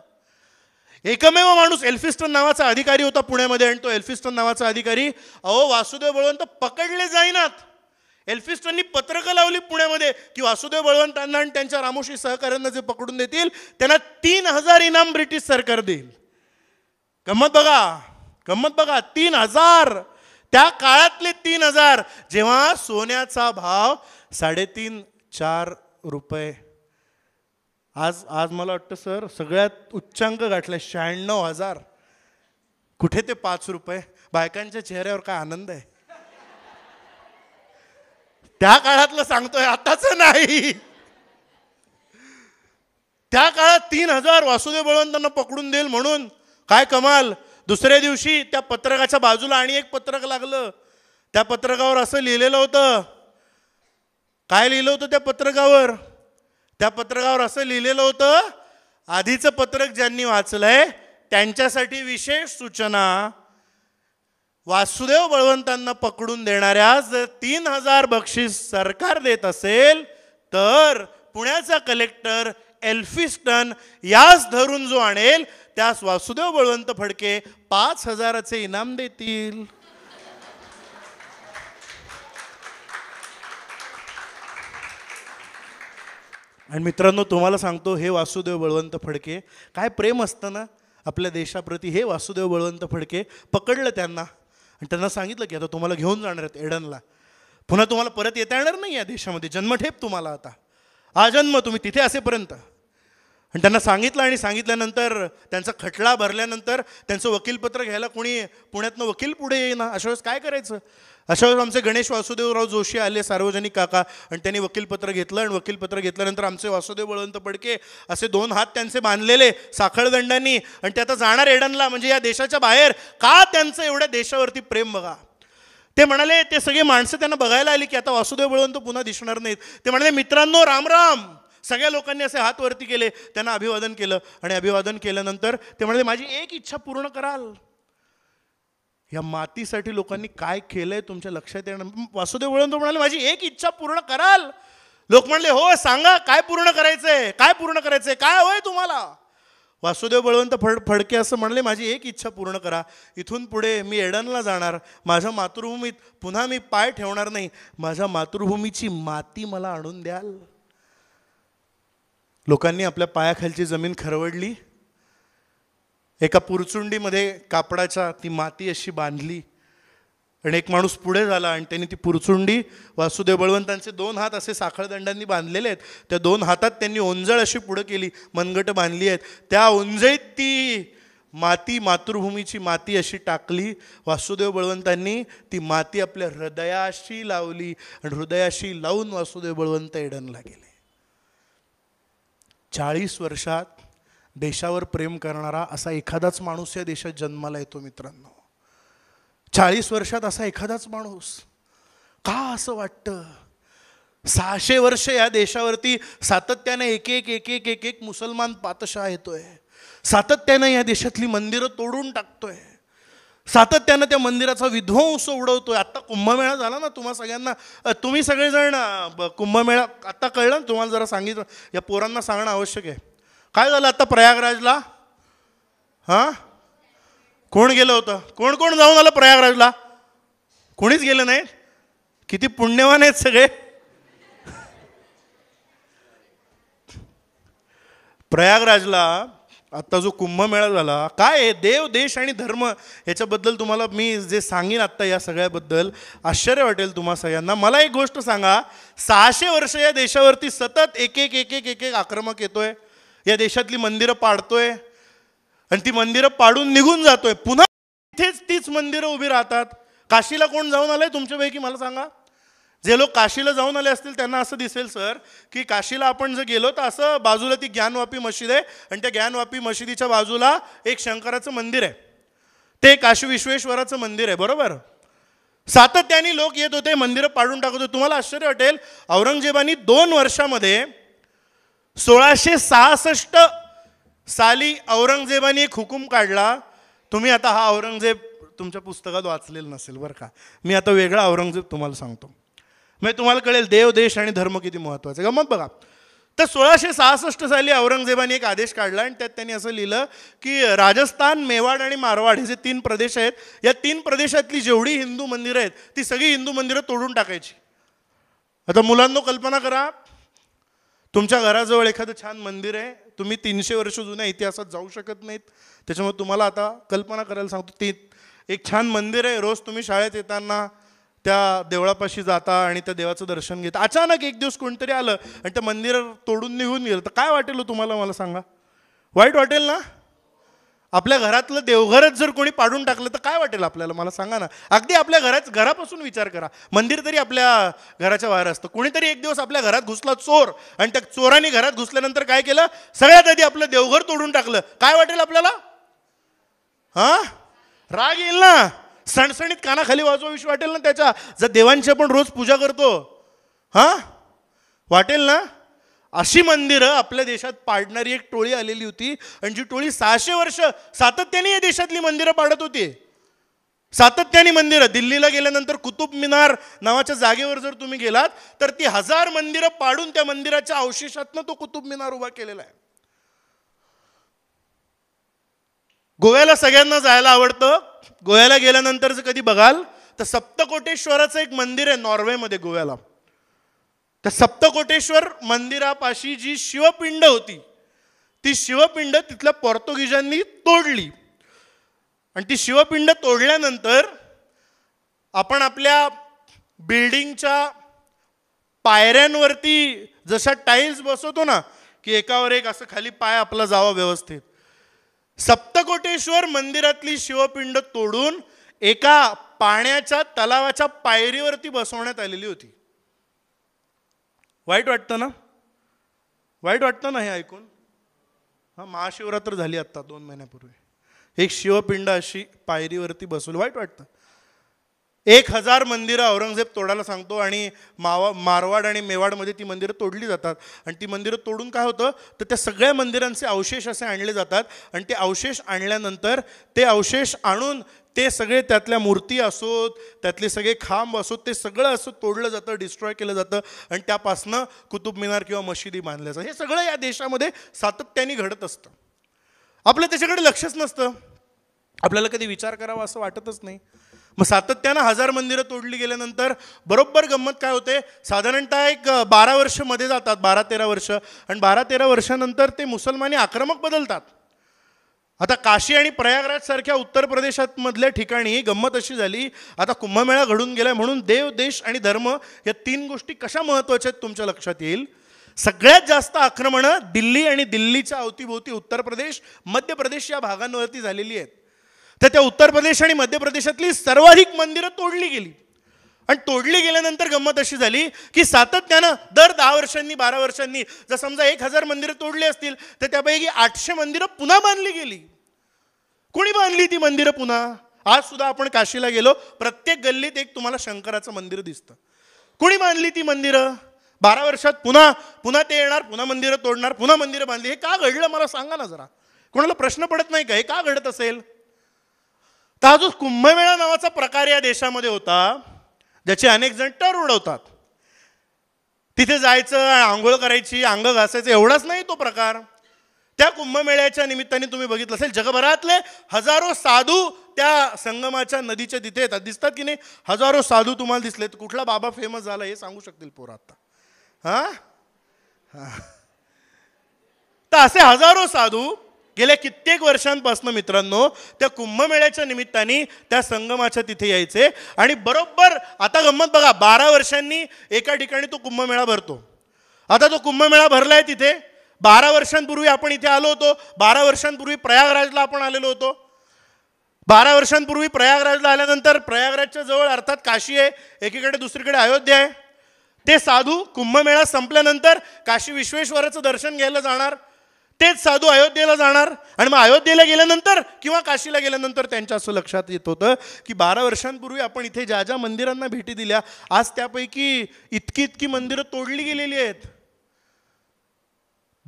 एकमेव माणूस एल्फिस्टन नावाचा अधिकारी होता पुण्यामध्ये आणि तो एल्फिस्टन नावाचा अधिकारी, अहो वासुदेव बळवंत पकडले जाईनात. एल्फिस्टननी पत्रकं लावली पुण्यामध्ये की वासुदेव बळवंतांना आणि त्यांच्या रामोशी सहकाऱ्यांना जे पकडून देतील त्यांना 3000 इनाम ब्रिटिश सरकार देईल. गंमत बघा 3000. त्या काळातले 3000, जेव्हा सोन्याचा भाव 3.5-4 रुपये आज आज मला वाटतं सर सगळ्यात उच्चांक गाठला 96,000. कुठे ते 5 रुपये? बायकांच्या चेहऱ्यावर काय आनंद आहे. त्या काळातलं सांगतोय, आताच नाही. त्या काळात 3,000 वासुदेव बळवंतांना पकडून देईल म्हणून. काय कमाल. दुसऱ्या दिवशी त्या पत्रकाच्या बाजूला आणि एक पत्रक लागलं. त्या पत्रकावर असं लिहिलेलं होतं. काय लिहिलं होतं त्या पत्रकावर? त्या पत्रकावर असं लिहिलेलं होतं, आधीचं पत्रक ज्यांनी वाचलंय त्यांच्यासाठी विशेष सूचना. वासुदेव बळवंतांना पकडून देणाऱ्या जर 3,000 बक्षीस सरकार देत असेल तर पुण्याचा कलेक्टर एल्फिस्टन यास धरून जो आणेल त्यास वासुदेव बळवंत फडके 5,000चे इनाम देतील. आणि मित्रांनो, तुम्हाला सांगतो, हे वासुदेव बळवंत फडके, काय प्रेम असतं ना आपल्या देशाप्रती. हे वासुदेव बळवंत फडके पकडलं त्यांना आणि त्यांना सांगितलं की आता तुम्हाला घेऊन जाणार आहेत एडनला. पुन्हा तुम्हाला परत येता येणार नाही या देशामध्ये. जन्मठेप तुम्हाला आता, आजन्म तुम्ही तिथे असेपर्यंत. आणि त्यांना सांगितलं आणि सांगितल्यानंतर त्यांचा खटला भरल्यानंतर त्यांचं वकीलपत्र घ्यायला कोणी पुण्यातनं वकील पुढे येईना. अशा वेळेस काय करायचं? अशा वेळेस आमचे गणेश वासुदेवराव जोशी आले, सार्वजनिक काका, आणि त्यांनी वकीलपत्र घेतलं. आणि वकीलपत्र घेतल्यानंतर आमचे वासुदेव बळवंत फडके असे 2 हात त्यांचे बांधलेले साखळदंडांनी, आणि ते आता जाणार एडनला, म्हणजे या देशाच्या बाहेर. का त्यांचं एवढ्या देशावरती प्रेम बघा. ते म्हणाले, ते सगळे माणसं त्यांना बघायला आली की आता वासुदेव बळवंत पुन्हा दिसणार नाहीत. ते म्हणाले, मित्रांनो राम राम. सगळ्या लोकांनी असे हात वरती केले, त्यांना अभिवादन केलं. आणि अभिवादन केल्यानंतर ते म्हणाले, माझी एक इच्छा पूर्ण कराल. या मातीसाठी लोकांनी काय केलंय तुमच्या लक्षात येणार. वासुदेव बळवंत म्हणाले, माझी एक इच्छा पूर्ण कराल. लोक म्हणले, हो सांगा काय पूर्ण करायचंय, काय पूर्ण करायचंय, काय हवंय तुम्हाला. वासुदेव बळवंत फडके असं म्हणले, माझी एक इच्छा पूर्ण करा. इथून पुढे मी एडनला जाणार. माझ्या मातृभूमीत पुन्हा मी पाय ठेवणार नाही. माझ्या मातृभूमीची माती मला आणून द्याल. लोकांनी आपल्या पायाखालची जमीन खरवडली. एका पुरचुंडीमध्ये कापडाच्या ती माती अशी बांधली. आणि एक माणूस पुढे झाला आणि त्यांनी ती पुरचुंडी, वासुदेव बळवंतांचे 2 हात असे साखळदंडांनी बांधलेले आहेत, त्या 2 हातात त्यांनी ओंजळ अशी पुढे केली, मनगट बांधली आहेत. त्या ओंजळीत ती माती, मातृभूमीची माती अशी टाकली. वासुदेव बळवंतांनी ती माती आपल्या हृदयाशी लावली आणि हृदयाशी लावून वासुदेव बळवंत एडनला गेले. 40 वर्षात देशावर प्रेम करणारा असा एखादाच माणूस या देशात जन्माला येतो मित्रांनो. 40 वर्षात असा एखादाच माणूस. का असं वाटतं? 600 वर्ष या देशावरती सातत्याने एक मुसलमान पातशाह येतोय. सातत्याने या देशातली मंदिरं तोडून टाकतोय. सातत्यानं त्या मंदिराचा विध्वंस उडवतोय. आत्ता कुंभमेळा झाला ना तुम्हा सगळ्यांना. तुम्ही सगळेजण कुंभमेळा आत्ता कळलं ना तुम्हाला? जरा सांगितलं, या पोरांना सांगणं आवश्यक आहे. काय झालं आता प्रयागराजला? हां, कोण गेलं होतं? कोण कोण जाऊन आलं प्रयागराजला? कोणीच गेलं नाही. किती पुण्यवान आहेत सगळे. प्रयागराजला आत्ता जो कुंभमेळा झाला, काय आहे देव, देश आणि धर्म याच्याबद्दल तुम्हाला मी जे सांगेन आत्ता या सगळ्याबद्दल आश्चर्य वाटेल तुम्हा सगळ्यांना. मला एक गोष्ट सांगा, 600 वर्ष या देशावरती सतत एक आक्रमक येतोय. या देशातली मंदिरं पाडतोय आणि ती मंदिरं पाडून निघून जातोय. पुन्हा इथेच तीच मंदिरं उभी राहतात. काशीला कोण जाऊन आलंय तुमच्यापैकी? मला सांगा. जे लोक काशीला जाऊन आले असतील त्यांना असं दिसेल सर की काशीला आपण जर गेलो तर असं बाजूला ती ज्ञानवापी मशीद आहे आणि त्या ज्ञानवापी मशिदीच्या बाजूला एक शंकराचं मंदिर आहे. ते काशी विश्वेश्वराचं मंदिर आहे, बरोबर. सातत्याने लोक येत होते, मंदिरं पाडून टाकत होते. तुम्हाला आश्चर्य वाटेल, औरंगजेबानी 2 वर्षामध्ये 1666 साली औरंगजेबाने एक हुकूम काढला. तुम्ही आता हा औरंगजेब तुमच्या पुस्तकात वाचलेलं नसेल बरं का. मी आता वेगळा औरंगजेब तुम्हाला सांगतो, म्हणजे तुम्हाला कळेल देव, देश आणि धर्म किती महत्त्वाचे. गमत बघा. तर 1666 साली औरंगजेबाने एक आदेश काढला आणि त्यात त्यांनी असं लिहिलं की राजस्थान, मेवाड आणि मारवाड हे जे 3 प्रदेश आहेत, या 3 प्रदेशातली जेवढी हिंदू मंदिरं आहेत ती सगळी हिंदू मंदिरं तोडून टाकायची. आता मुलांनो कल्पना करा, तुमच्या घराजवळ एखादं छान मंदिर आहे, तुम्ही 300 वर्ष जुन्या इतिहासात जाऊ शकत नाहीत. त्याच्यामुळे तुम्हाला आता कल्पना करायला सांगतो, ते एक छान मंदिर आहे, रोज तुम्ही शाळेत येताना त्या देवळापाशी जाता आणि त्या देवाचं दर्शन घेता. अचानक एक दिवस कोणतरी आलं आणि त्या मंदिर तोडून निघून गेलं, तर काय वाटेल तुम्हाला? मला सांगा. वाईट वाटेल ना? आपल्या घरातलं देवघरच जर कोणी पाडून टाकलं तर काय वाटेल आपल्याला? मला सांगा ना. अगदी आपल्या घरापासून विचार करा. मंदिर तरी आपल्या घराच्या बाहेर असतं. कोणीतरी एक दिवस आपल्या घरात घुसला चोर, आणि त्या चोराने घरात घुसल्यानंतर काय केलं? सगळ्यात आधी आपलं देवघर तोडून टाकलं. काय वाटेल आपल्याला? हा, राग येईल ना. सणसणीत कानाखाली वाजवाविषयी वाटेल ना त्याच्या. जर देवांची आपण रोज पूजा करतो, हा, वाटेल ना. अशी मंदिरं आपल्या देशात पाडणारी एक टोळी आलेली होती, आणि जी टोळी 600 वर्ष सातत्याने या देशातली मंदिरं पाडत होती. सातत्याने मंदिरं. दिल्लीला गेल्यानंतर कुतुब मिनार नावाच्या जागेवर जर तुम्ही गेलात तर ती 1000 मंदिरं पाडून त्या मंदिराच्या अवशेषातनं तो कुतुब मिनार उभा केलेला आहे. गोव्याला सगळ्यांना जायला आवडतं. गोव्याला गेल्यानंतर जर कधी बघाल तर सप्तकोटेश्वराचं एक मंदिर आहे नॉर्वेमध्ये, गोव्याला. त्या सप्तकोटेश्वर मंदिरापाशी जी शिवपिंड होती, ती शिवपिंड तिथल्या पोर्तुगीजांनी तोडली. आणि ती शिवपिंड तोडल्यानंतर आपण आपल्या बिल्डिंगच्या पायऱ्यांवरती जशा टाईल्स बसवतो ना, की एकावर एक असं खाली पाय आपला जावा व्यवस्थित, सप्तकोटेश्वर मंदिरातली शिवपिंड तोडून एका पाण्याच्या तलावाच्या पायरीवरती बसवण्यात आलेली होती. वाईट वाटतं ना? वाईट वाटतं ना हे ऐकून? हा, महाशिवरात्र झाली आत्ता 2 महिन्यापूर्वी. एक शिवपिंड अशी पायरीवरती बसवली. वाईट वाटतं. 1000 मंदिरं औरंगजेब तोडायला सांगतो, आणि मारवाड आणि मेवाडमध्ये ती मंदिरं तोडली जातात. आणि ती मंदिरं तोडून काय होतं तर त्या सगळ्या मंदिरांचे अवशेष असे आणले जातात. आणि ते अवशेष आणल्यानंतर ते अवशेष आणून ते सगळे, त्यातल्या मूर्ती असोत, त्यातले सगळे खांब असोत, ते सगळं असं तोडलं जातं, डिस्ट्रॉय केलं जातं, आणि त्यापासनं कुतुब मिनार किंवा मशिदी बांधल्या जातात. हे सगळं या देशामध्ये सातत्याने घडत असतं. आपलं त्याच्याकडे लक्षच नसतं. आपल्याला कधी विचार करावा असं वाटतच नाही. मग सातत्यानं 1000 मंदिरं तोडली गेल्यानंतर बरोबर गंमत काय होते, साधारणतः एक 12 वर्ष मध्ये जातात, 12-13 वर्ष. आणि 12-13 वर्षानंतर ते मुसलमानी आक्रमक बदलतात. आता काशी आणि प्रयागराज सारख्या उत्तर प्रदेशात मधल्या ठिकाणी गंमत अशी झाली, आता कुंभमेळा घडून गेलाय म्हणून देव, देश आणि धर्म या 3 गोष्टी कशा महत्त्वाच्या आहेत तुमच्या लक्षात येईल. सगळ्यात जास्त आक्रमणं दिल्ली आणि दिल्लीच्या अवतीभोवती उत्तर प्रदेश, मध्य प्रदेश या भागांवरती झालेली आहेत. तर त्या उत्तर प्रदेश आणि मध्य प्रदेशातली सर्वाधिक मंदिरं तोडली गेली. आणि तोडली गेल्यानंतर गंमत अशी झाली की सातत्यानं दर 10 वर्षांनी 12 वर्षांनी जर समजा 1000 मंदिरं तोडली असतील तर त्यापैकी 800 मंदिरं पुन्हा बांधली गेली. कोणी बांधली ती मंदिरं पुन्हा? आज सुद्धा आपण काशीला गेलो, प्रत्येक गल्लीत एक तुम्हाला शंकराचं मंदिर दिसतं. कोणी बांधली ती मंदिरं? 12 वर्षात पुन्हा ते येणार, पुन्हा मंदिरं तोडणार, पुन्हा मंदिरं बांधली. हे का घडलं मला सांगा ना जरा. कोणाला प्रश्न पडत नाही का हे का घडत असेल? तर हा जो कुंभमेळा नावाचा प्रकार या देशामध्ये होता, ज्याचे अनेक जण टर उडवतात. तिथे जायचं, आंघोळ करायची, अंग घासायचं, एवढाच नाही तो प्रकार. त्या कुंभमेळ्याच्या निमित्ताने तुम्ही बघितलं असेल हजारो हजारो साधू त्या संगमाच्या नदीच्या तिथे येतात. दिसतात की नाही? हजारो साधू तुम्हाला दिसले. कुठला बाबा फेमस झाला हे सांगू शकतील पोरं आता? तर असे हजारो साधू गेल्या कित्येक वर्षांपासून मित्रांनो त्या कुंभमेळ्याच्या निमित्ताने त्या संगमाच्या तिथे यायचे. आणि बरोबर आता गंमत बघा, 12 वर्षांनी एका ठिकाणी तो कुंभमेळा भरतो. आता तो कुंभमेळा भरलाय तिथे. 12 वर्षांपूर्वी आपण इथे आलो होतो. 12 वर्षांपूर्वी प्रयागराजला आपण आलेलो होतो. 12 वर्षांपूर्वी प्रयागराजला आल्यानंतर प्रयागराजच्या जवळ अर्थात काशी आहे, एकीकडे दुसरीकडे अयोध्या आहे. ते साधू कुंभमेळा संपल्यानंतर काशी विश्वेश्वराचं दर्शन घ्यायला जाणार. तेच साधू अयोध्येला जाणार. आणि मग अयोध्येला गेल्यानंतर किंवा काशीला गेल्यानंतर त्यांच्या असं लक्षात येत होतं की 12 वर्षांपूर्वी आपण इथे ज्या ज्या मंदिरांना भेटी दिल्या, आज त्यापैकी इतकी मंदिरं तोडली गेलेली आहेत.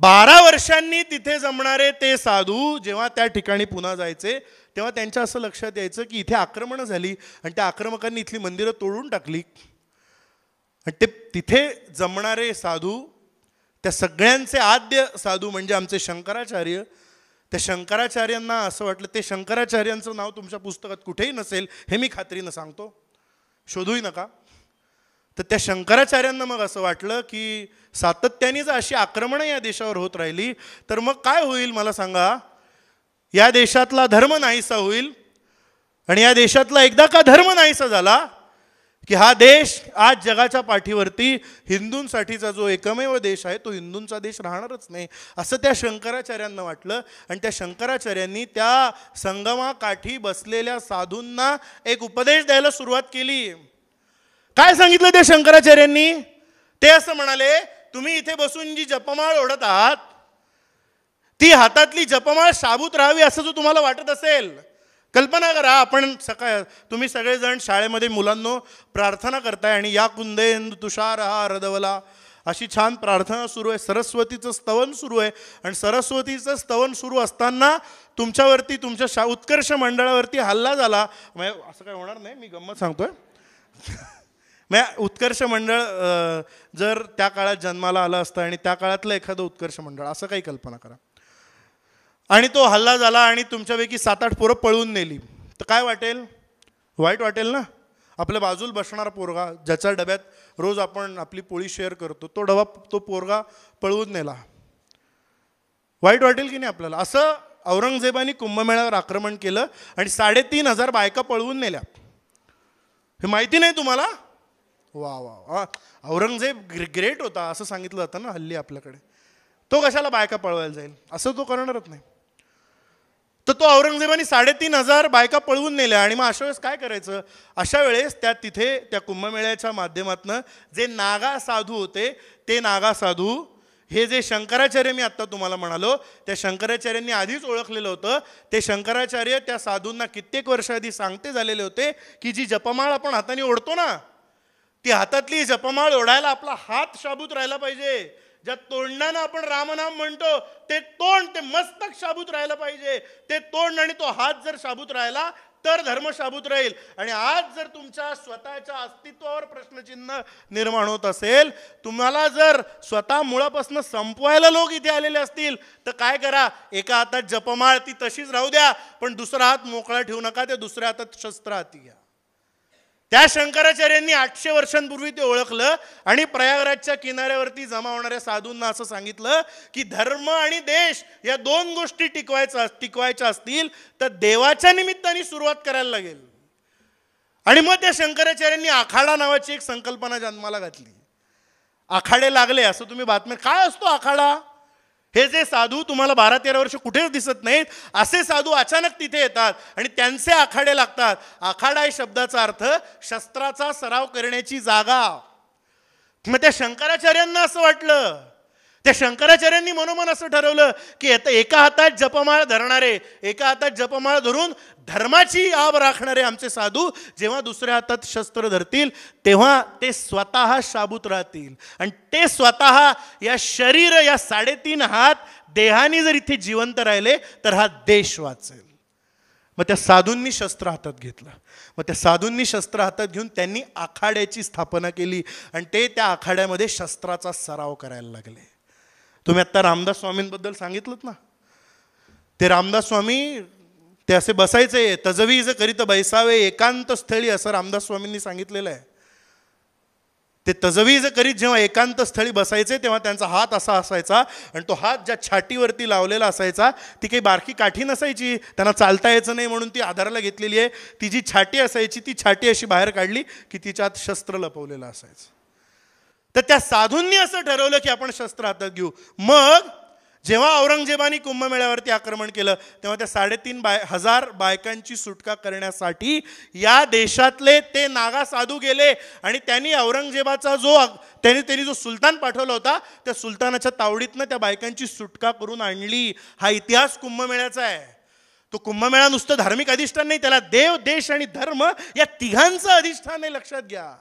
12 वर्षांनी तिथे जमणारे ते साधू जेव्हा त्या ठिकाणी पुन्हा जायचे तेव्हा त्यांच्या असं लक्षात यायचं की इथे आक्रमणं झाली आणि त्या आक्रमकांनी इथली मंदिरं तोडून टाकली. आणि ते तिथे जमणारे साधू, त्या सगळ्यांचे आद्य साधू म्हणजे आमचे शंकराचार्य. त्या शंकराचार्यांना असं वाटलं, ते शंकराचार्यांचं नाव तुमच्या पुस्तकात कुठेही नसेल हे मी खात्रीनं सांगतो, शोधूही नका. तर त्या शंकराचार्यांना मग असं वाटलं की सातत्याने जर अशी आक्रमणं या देशावर होत राहिली तर मग काय होईल मला सांगा. या देशातला धर्म नाहीसा होईल. आणि या देशातला एकदा का धर्म नाहीसा झाला की हा देश आज जगाच्या पाठीवरती हिंदूंसाठीचा जो एकमेव देश आहे तो हिंदूंचा देश राहणारच नाही असं त्या शंकराचार्यांना वाटलं. आणि त्या शंकराचार्यांनी त्या संगमाकाठी बसलेल्या साधूंना एक उपदेश द्यायला सुरुवात केली. काय सांगितलं त्या शंकराचार्यांनी? ते असं म्हणाले, तुम्ही इथे बसून जी जपमाळ ओढत आहात ती हातातली जपमाळ शाबूत राहावी असं जो तुम्हाला वाटत असेल, कल्पना करा आपण तुम्ही सगळेजण शाळेमध्ये मुलांनो प्रार्थना करताय आणि या कुंदेंदु तुषार हा रदवला अशी छान प्रार्थना सुरू आहे, सरस्वतीचं स्तवन सुरू आहे. आणि सरस्वतीचं स्तवन सुरू असताना तुमच्यावरती तुमच्या उत्कर्ष मंडळावरती हल्ला झाला. असं काय होणार नाही, मी गंमत सांगतोय. उत्कर्ष मंडळ जर त्या काळात जन्माला आलं असतं आणि त्या काळातलं एखादं उत्कर्ष मंडळ असं काही कल्पना करा आणि तो हल्ला झाला आणि तुमच्यापैकी 7-8 पोरं पळवून नेली, तर काय वाटेल? वाईट वाटेल ना. आपल्या बाजूला बसणारा पोरगा ज्याच्या डब्यात रोज आपण आपली पोळी शेअर करतो तो पोरगा पळवून नेला, वाईट वाटेल की नाही आपल्याला? असं औरंगजेबाने कुंभमेळ्यावर आक्रमण केलं आणि 3,500 बायका पळवून नेल्या. हे माहिती नाही तुम्हाला? वा वा वा, औरंगजेब ग्रेट होता असं सांगितलं जातं ना हल्ली आपल्याकडे. तो कशाला बायका पळवायला जाईल? असं तो करणारच नाही. तर तो औरंगजेबाने 3,500 बायका पळवून नेल्या. आणि मग अशा वेळेस काय करायचं? अशा वेळेस तिथे त्या कुंभमेळ्याच्या माध्यमातून जे नागा साधू होते ते नागा साधू हे जे शंकराचार्य मी आत्ता तुम्हाला म्हणालो त्या शंकराचार्यांनी आधीच ओळखलेलं होतं. ते शंकराचार्य त्या साधूंना कित्येक वर्ष आधी सांगते झालेले होते की जी जपमाळ आपण हाताने ओढतो ना ती हातातली जपमाळ ओढायला आपला हात शाबूत राहायला पाहिजे. ज्या तोंडानं आपण रामनाम म्हणतो ते तोंड, ते मस्तक शाबूत राहायला पाहिजे. ते तोंड आणि तो हात जर शाबूत राहिला तर धर्म शाबूत राहील. आणि आज जर तुमच्या स्वतःच्या अस्तित्वावर प्रश्नचिन्ह निर्माण होत असेल, तुम्हाला जर स्वतः मुळापासून संपवायला लोक इथे आलेले असतील तर काय करा? एका हातात जपमाळ ती तशीच राहू द्या, पण दुसरा हात मोकळा ठेवू नका. त्या दुसऱ्या हातात शस्त्र हाती घ्या. त्या शंकराचार्यांनी 800 वर्षांपूर्वी ते ओळखलं आणि प्रयागराजच्या किनाऱ्यावरती जमा होणाऱ्या साधूंना असं सांगितलं की धर्म आणि देश या 2 गोष्टी टिकवायच्या असतील तर देवाच्या निमित्ताने सुरुवात करायला लागेल. आणि मग त्या शंकराचार्यांनी आखाडा नावाची एक संकल्पना जन्माला घातली. आखाडे लागले असं तुम्ही बातम्या, काय असतो आखाडा? हे जे साधू तुम्हाला 12-13 वर्ष कुठेच दिसत नाहीत असे साधू अचानक तिथे येतात आणि त्यांचे आखाडे लागतात. आखाडा या शब्दाचा अर्थ शस्त्राचा सराव करण्याची जागा. मग त्या शंकराचार्यांना असं वाटलं, त्या शंकराचार्यांनी मनोमन असं ठरवलं की एका हातात जपमाळ धरणारे, एका हातात जपमाळ धरून धर्माची आब राखणारे आमचे साधू जेव्हा दुसऱ्या हातात शस्त्र धरतील तेव्हा ते स्वतः शाबूत राहतील. आणि ते स्वतः या शरीर या 3.5 हात देहाने जर इथे जिवंत राहिले तर हा देश वाचेल. मग त्या साधूंनी शस्त्र हातात घेतलं. मग त्या साधूंनी शस्त्र हातात घेऊन त्यांनी आखाड्याची स्थापना केली आणि ते त्या आखाड्यामध्ये शस्त्राचा सराव करायला लागले. तुम्ही आत्ता रामदास स्वामींबद्दल सांगितलं ना, ते रामदास स्वामी ते असे बसायचे, तजवीज करीत बैसावे एकांत स्थळी असं रामदास स्वामींनी सांगितलेलं आहे. ते तजवीज करीत जेव्हा एकांत स्थळी बसायचे तेव्हा त्यांचा हात असा असायचा आणि तो हात ज्या छातीवरती लावलेला असायचा ती काही बारकी काठी नसायची, त्यांना चालता यायचं नाही म्हणून ती आधाराला घेतलेली आहे. ती जी छाती असायची ती छाती अशी बाहेर काढली की तिच्यात शस्त्र लपवलेलं असायचं. तर त्या साधूंनी असं ठरवलं की आपण शस्त्र हातात घेऊ. मग जेव्हा औरंगजेबाने कुंभमेळ्यावरती आक्रमण केलं तेव्हा त्या 3,500 बायकांची सुटका करण्यासाठी या देशातले ते नागा साधू गेले आणि त्यांनी औरंगजेबाचा त्यांनी जो सुलतान पाठवला होता त्या सुलतानाच्या तावडीतनं त्या बायकांची सुटका करून आणली. हा इतिहास कुंभमेळ्याचा आहे. तो कुंभमेळा नुसतं धार्मिक अधिष्ठान नाही, त्याला देव, देश आणि धर्म या तिघांचं अधिष्ठान आहे, लक्षात घ्या.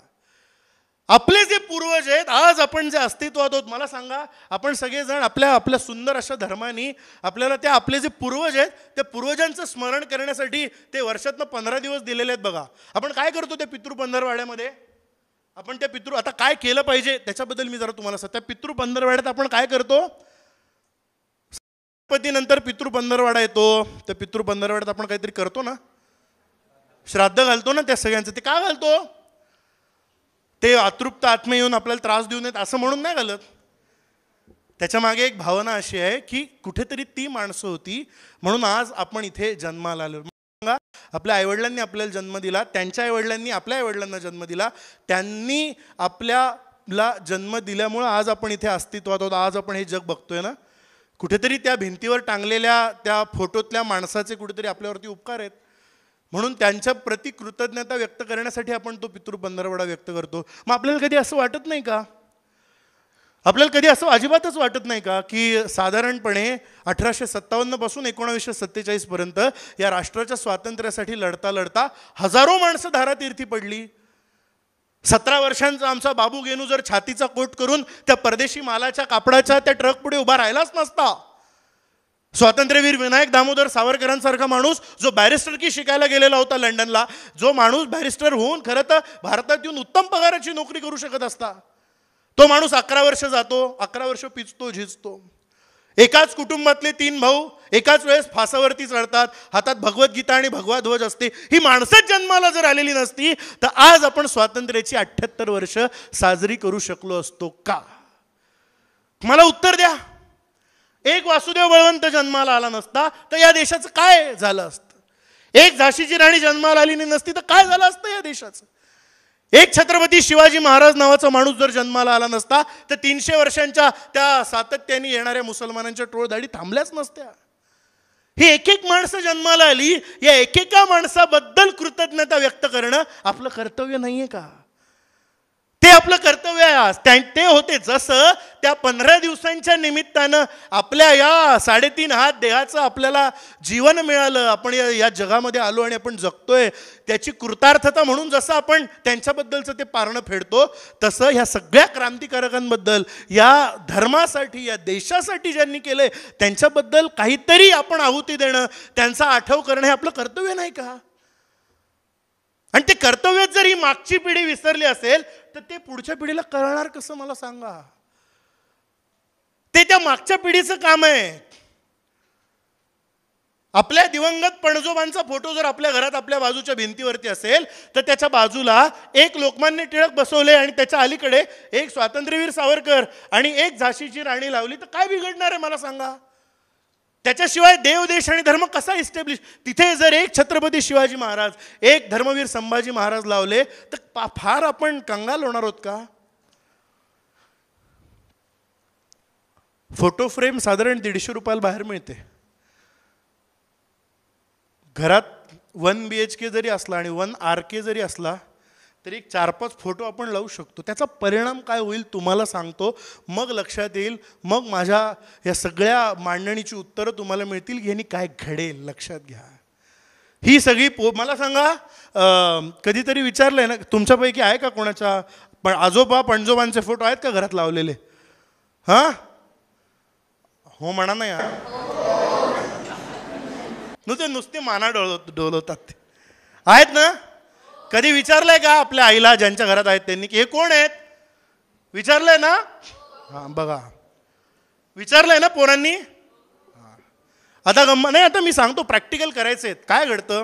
आपले जे पूर्वज आहेत, आज आपण जे अस्तित्वात आहोत, मला सांगा आपण सगळेजण आपल्या सुंदर अशा धर्मानी आपल्याला त्या आपले जे पूर्वज आहेत त्या पूर्वजांचं स्मरण करण्यासाठी ते वर्षातनं 15 दिवस दिलेले आहेत. बघा आपण काय करतो त्या पितृपंधरवाड्यामध्ये, आपण त्या आता काय केलं पाहिजे त्याच्याबद्दल मी जरा तुम्हाला सांगतो. त्या पितृपंधरवाड्यात आपण काय करतो, नंतर पितृपंधरवाडा येतो, त्या पितृपंधरवाड्यात आपण काहीतरी करतो ना, श्राद्ध घालतो ना त्या सगळ्यांचं. ते का घालतो? ते अतृप्त आत्मे येऊन आपल्याला त्रास देऊ नयेत असं म्हणून नाही घालत. त्याच्या मागे एक भावना अशी आहे की कुठेतरी ती माणसं होती म्हणून आज आपण इथे जन्माला आलो. आपल्या आईवडिलांनी आपल्याला जन्म दिला, त्यांच्या आईवडिलांनी आपल्या आईवडिलांना जन्म दिला, त्यांनी आपल्याला जन्म दिल्यामुळं आज आपण इथे अस्तित्वात आहोत, आज आपण हे जग बघतोय ना. कुठेतरी त्या भिंतीवर टांगलेल्या त्या फोटोतल्या माणसाचे कुठेतरी आपल्यावरती उपकार आहेत, म्हणून त्यांच्या प्रति कृतज्ञता व्यक्त करण्यासाठी आपण तो पितृपंधरवडा व्यक्त करतो. मग आपल्याला कधी असं वाटत नाही का, आपल्याला कधी असं अजिबातच वाटत नाही का की साधारणपणे 1857 पासून 1947 पर्यंत या राष्ट्राच्या स्वातंत्र्यासाठी लढता लढता हजारो माणसं धारातीर्थी पडली. 17 वर्षांचा आमचा बाबू गेनू जर छातीचा कोट करून त्या परदेशी मालाच्या कापडाच्या त्या ट्रक पुढे उभा राहिलाच नसता. स्वातंत्र्यवीर विनायक दामोदर सावरकरांसारखा माणूस जो बॅरिस्टरकी शिकायला गेलेला होता लंडनला, जो माणूस बॅरिस्टर होऊन खरं तर भारतात येऊन उत्तम पगाराची नोकरी करू शकत असता, तो माणूस 11 वर्ष जातो, 11 वर्ष पिचतो झिजतो. एकाच कुटुंबातले 3 भाऊ एकाच वेळेस फासावरती चढतात, हातात भगवद्गीता आणि भगवा ध्वज असते. ही माणसंच जन्माला जर आलेली नसती तर आज आपण स्वातंत्र्याची 78 वर्ष साजरी करू शकलो असतो का? मला उत्तर द्या. एक वासुदेव बळवंत जन्माला आला नसता तर या देशाचं काय झालं असतं? एक झाशीची राणी जन्माला आली नसती तर काय झालं असतं या देशाचं? एक छत्रपती शिवाजी महाराज नावाचा माणूस जर जन्माला आला नसता तर 300 वर्षांच्या त्या सातत्याने येणाऱ्या मुसलमानांच्या टोळधाडी थांबल्याच नसत्या. ही एक एक माणसं जन्माला आली, या एकेका माणसाबद्दल कृतज्ञता व्यक्त करणं आपलं कर्तव्य नाहीये का? ते आपलं कर्तव्य आहे. ते होते जसं त्या 15 दिवसांच्या निमित्तानं आपल्या या 3.5 हात देहाचं आपल्याला जीवन मिळालं, आपण या जगामध्ये आलो आणि आपण जगतोय, त्याची कृतार्थता म्हणून जसं आपण त्यांच्याबद्दलचं ते पारणं फेडतो, तसं ह्या सगळ्या क्रांतिकारकांबद्दल, या धर्मासाठी, या देशासाठी ज्यांनी केलंय त्यांच्याबद्दल काहीतरी आपण आहुती देणं, त्यांचा आठव करणं हे आपलं कर्तव्य नाही का? आणि ते कर्तव्य जर ही मागची पिढी विसरली असेल तर ते पुढच्या पिढीला कळणार कसं मला सांगा? ते त्या मागच्या पिढीचं काम आहे. आपल्या दिवंगत पणजोबांचा फोटो जर आपल्या घरात आपल्या बाजूच्या भिंतीवरती असेल तर त्याच्या बाजूला एक लोकमान्य टिळक बसवले आणि त्याच्या अलीकडे एक स्वातंत्र्यवीर सावरकर आणि एक झाशीची राणी लावली तर काय बिघडणार आहे मला सांगा? त्याच्याशिवाय देव, देश आणि धर्म कसा इस्टॅब्लिश? तिथे जर एक छत्रपती शिवाजी महाराज, एक धर्मवीर संभाजी महाराज लावले तर फार आपण कंगाल होणार आहोत का? फोटो फ्रेम साधारण 150 रुपयाला बाहेर मिळते. घरात 1 BHK जरी असला आणि 1 RK जरी असला तरी एक 4-5 फोटो आपण लावू शकतो. त्याचा परिणाम काय होईल तुम्हाला सांगतो, मग लक्षात येईल, मग माझ्या या सगळ्या मांडणीची उत्तरं तुम्हाला मिळतील की ह्यांनी काय घडेल. लक्षात घ्या. ही सगळी मला सांगा, कधीतरी विचारलंय ना तुमच्यापैकी आहे का कोणाच्या आजोबा पणजोबांचे फोटो आहेत का घरात लावलेले? हां, हो म्हणा ना यार. नुसते माना डोलवतात. आहेत ना? कधी विचारलंय का आपल्या आईला ज्यांच्या घरात आहेत त्यांनी की हे कोण आहेत? विचारलंय ना? हां बघा, विचारलंय ना पोरांनी? आता नाही, आता मी सांगतो, प्रॅक्टिकल करायचे आहेत. काय घडतं,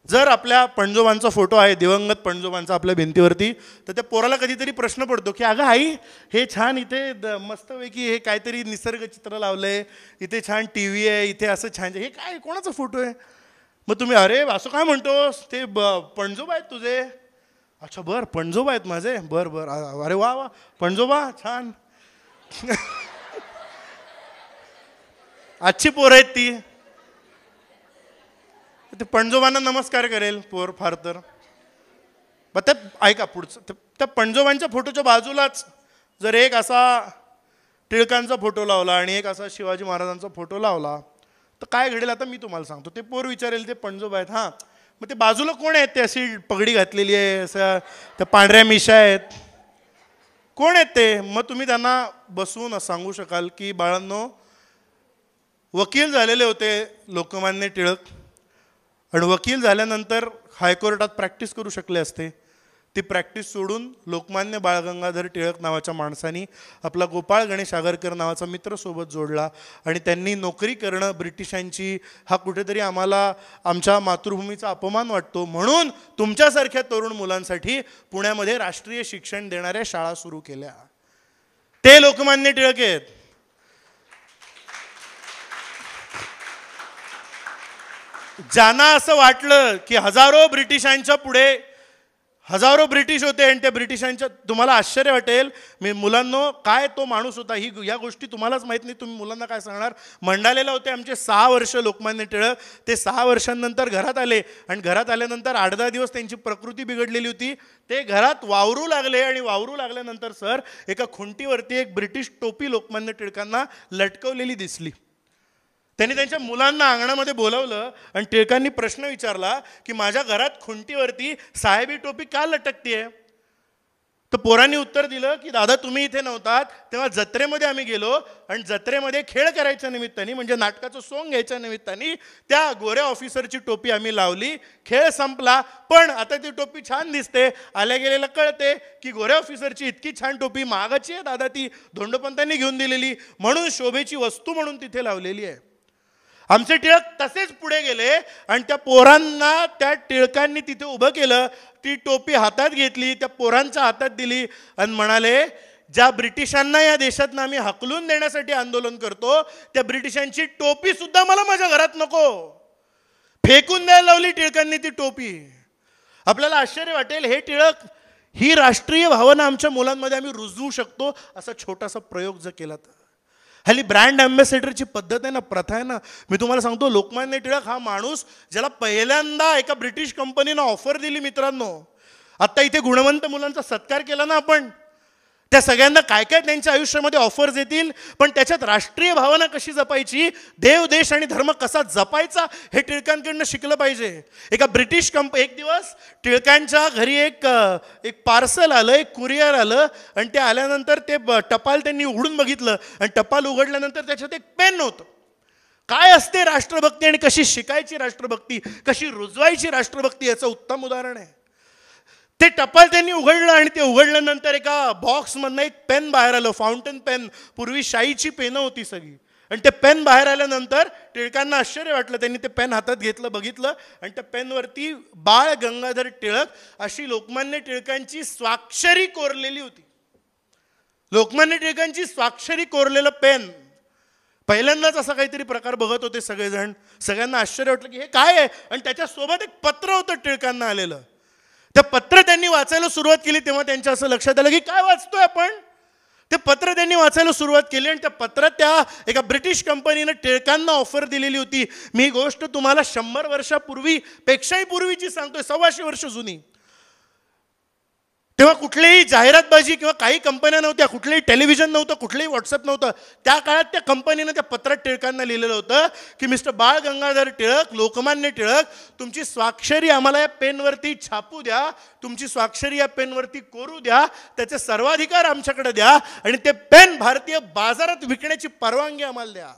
जर आपल्या पणजोबांचा फोटो आहे, दिवंगत पणजोबांचा आपल्या भिंतीवरती, तर त्या पोराला कधीतरी प्रश्न पडतो की अगं आई, हे छान इथे मस्तपैकी हे काहीतरी निसर्ग चित्र लावलंय, इथे छान TV आहे, इथे असं छान, हे काय कोणाचा फोटो आहे? मग तुम्ही अरे असं काय म्हणतोस, ते पणजोबा आहेत तुझे? अच्छा बरं, पणजोबा आहेत माझे, बरं बरं, अरे वा वा, पणजोबा छान. आजची पोर आहेत ती, ते पणजोबांना नमस्कार करेल पोर फार तर. मग त्या ऐका पुढचं, त्या पणजोबांच्या फोटोच्या बाजूलाच जर एक असा टिळकांचा फोटो लावला आणि एक असा शिवाजी महाराजांचा फोटो लावला तर काय घडेल आता मी तुम्हाला सांगतो. ते पोर विचारेल ते पणजोबा आहेत. हां, मग ते बाजूला कोण आहेत? ते अशी पगडी घातलेली आहे, असं त्या पांढऱ्या मिशा आहेत, कोण आहेत ते? मग तुम्ही त्यांना बसवून सांगू शकाल की बाळांनो, वकील झालेले होते लोकमान्य टिळक, आणि वकील झाल्यानंतर हायकोर्टात प्रॅक्टिस करू शकले असते. ती प्रॅक्टिस सोडून लोकमान्य बाळ गंगाधर टिळक नावाच्या माणसानी आपला गोपाळ गणेश आगरकर नावाचा मित्र सोबत जोडला आणि त्यांनी नोकरी करणं ब्रिटिशांची, हा कुठेतरी आम्हाला आमच्या मातृभूमीचा अपमान वाटतो, म्हणून तुमच्यासारख्या तरुण मुलांसाठी पुण्यामध्ये राष्ट्रीय शिक्षण देणाऱ्या शाळा सुरू केल्या. ते लोकमान्य टिळक आहेत. ज्यांना असं वाटलं की हजारो ब्रिटिशांच्या पुढे हजारो ब्रिटिश होते आणि त्या ब्रिटिशांच्या, तुम्हाला आश्चर्य वाटेल, मी मुलांनो काय तो माणूस होता, या गोष्टी तुम्हालाच माहीत नाही, तुम्ही मुलांना काय सांगणार. मंडालेला होते आमचे 6 वर्ष लोकमान्य टिळक. ते 6 वर्षांनंतर घरात आले आणि घरात आल्यानंतर 8-10 दिवस त्यांची प्रकृती बिघडलेली होती. ते घरात वावरू लागले आणि वावरू लागल्यानंतर सर एका खुंटीवरती एक ब्रिटिश टोपी लोकमान्य टिळकांना लटकवलेली दिसली. त्यांनी त्यांच्या मुलांना अंगणामध्ये बोलावलं आणि टिळकांनी प्रश्न विचारला की माझ्या घरात खुंटीवरती साहेबी टोपी का लटकतीये. तर पोरांनी उत्तर दिलं की दादा तुम्ही इथे नव्हतात तेव्हा जत्रेमध्ये आम्ही गेलो आणि जत्रेमध्ये खेळ करायच्या निमित्ताने, म्हणजे नाटकाचं सोंग घ्यायच्या निमित्ताने त्या गोऱ्या ऑफिसरची टोपी आम्ही लावली. खेळ संपला पण आता ती टोपी छान दिसते. आल्या गेलेलं कळते की गोऱ्या ऑफिसरची इतकी छान टोपी महागाची आहे दादा, ती धोंडोपंतांनी घेऊन दिलेली म्हणून शोभेची वस्तू म्हणून तिथे लावलेली आहे. आमचे टिळक तसेच पुढे गेले आणि त्या पोरांना त्या टिळकांनी तिथे उभं केलं. ती टोपी हातात घेतली, त्या पोरांच्या हातात दिली आणि म्हणाले ज्या ब्रिटिशांना या देशातनं आम्ही हकलून देण्यासाठी आंदोलन करतो त्या ब्रिटिशांची टोपी सुद्धा मला माझ्या घरात नको. फेकून द्यायला लावली टिळकांनी ती टोपी. आपल्याला आश्चर्य वाटेल, हे टिळक, ही राष्ट्रीय भावना आमच्या मुलांमध्ये आम्ही रुजवू शकतो असा छोटासा प्रयोग जर केला तर. हल्ली ब्रँड अँबॅसेडरची पद्धत आहे ना, प्रथा आहे ना. मी तुम्हाला सांगतो, लोकमान्य टिळक हा माणूस ज्याला पहिल्यांदा एका ब्रिटिश कंपनीनं ऑफर दिली. मित्रांनो, आत्ता इथे गुणवंत मुलांचा सत्कार केला ना आपण, त्या सगळ्यांना काय काय त्यांच्या आयुष्यामध्ये ऑफर्स येतील, पण त्याच्यात राष्ट्रीय भावना कशी जपायची, देव देश आणि धर्म कसा जपायचा हे टिळकांकडनं शिकलं पाहिजे. एका ब्रिटिश एक दिवस टिळकांच्या घरी एक पार्सल आलं, एक कुरिअर आलं आणि ते आल्यानंतर ते टपाल त्यांनी उघडून बघितलं आणि टपाल उघडल्यानंतर त्याच्यात एक पेन होतं. काय असते राष्ट्रभक्ती आणि कशी शिकायची राष्ट्रभक्ती, कशी रुजवायची राष्ट्रभक्ती याचं उत्तम उदाहरण आहे. ते टपाल त्यांनी उघडलं आणि ते उघडल्यानंतर एका बॉक्समधनं एक पेन बाहेर आलं, फाउंटन पेन. पूर्वी शाईची पेनं होती सगळी. आणि ते पेन बाहेर आल्यानंतर टिळकांना आश्चर्य वाटलं. त्यांनी ते पेन हातात घेतलं, बघितलं आणि त्या पेनवरती बाळ गंगाधर टिळक अशी लोकमान्य टिळकांची स्वाक्षरी कोरलेली होती. लोकमान्य टिळकांची स्वाक्षरी कोरलेलं पेन. पहिल्यांदाच असा काहीतरी प्रकार बघत होते सगळेजण. सगळ्यांना आश्चर्य वाटलं की हे काय आहे. आणि त्याच्यासोबत एक पत्र होतं टिळकांना आलेलं. ते पत्र त्यांनी वाचायला सुरुवात केली तेव्हा त्यांच्या असं लक्षात आलं की काय वाचतोय आपण. ते पत्र त्यांनी वाचायला सुरुवात केली आणि त्या पत्रात त्या एका ब्रिटिश कंपनीनं टिळकांना ऑफर दिलेली होती. मी ही गोष्ट तुम्हाला 100 वर्षापूर्वी पेक्षाही पूर्वीची सांगतोय, 125 वर्ष जुनी. तेव्हा कुठलीही जाहिरातबाजी किंवा काही कंपन्या नव्हत्या, कुठलंही टेलिव्हिजन नव्हतं, कुठलंही व्हॉट्सअप नव्हतं. त्या काळात त्या कंपनीनं त्या पत्रात टिळकांना लिहिलेलं होतं की मिस्टर बाळ गंगाधर टिळक, लोकमान्य टिळक, तुमची स्वाक्षरी आम्हाला या पेनवरती छापू द्या, तुमची स्वाक्षरी या पेनवरती कोरू द्या, त्याचे सर्वाधिकार आमच्याकडे द्या आणि ते पेन भारतीय बाजारात विकण्याची परवानगी आम्हाला द्या.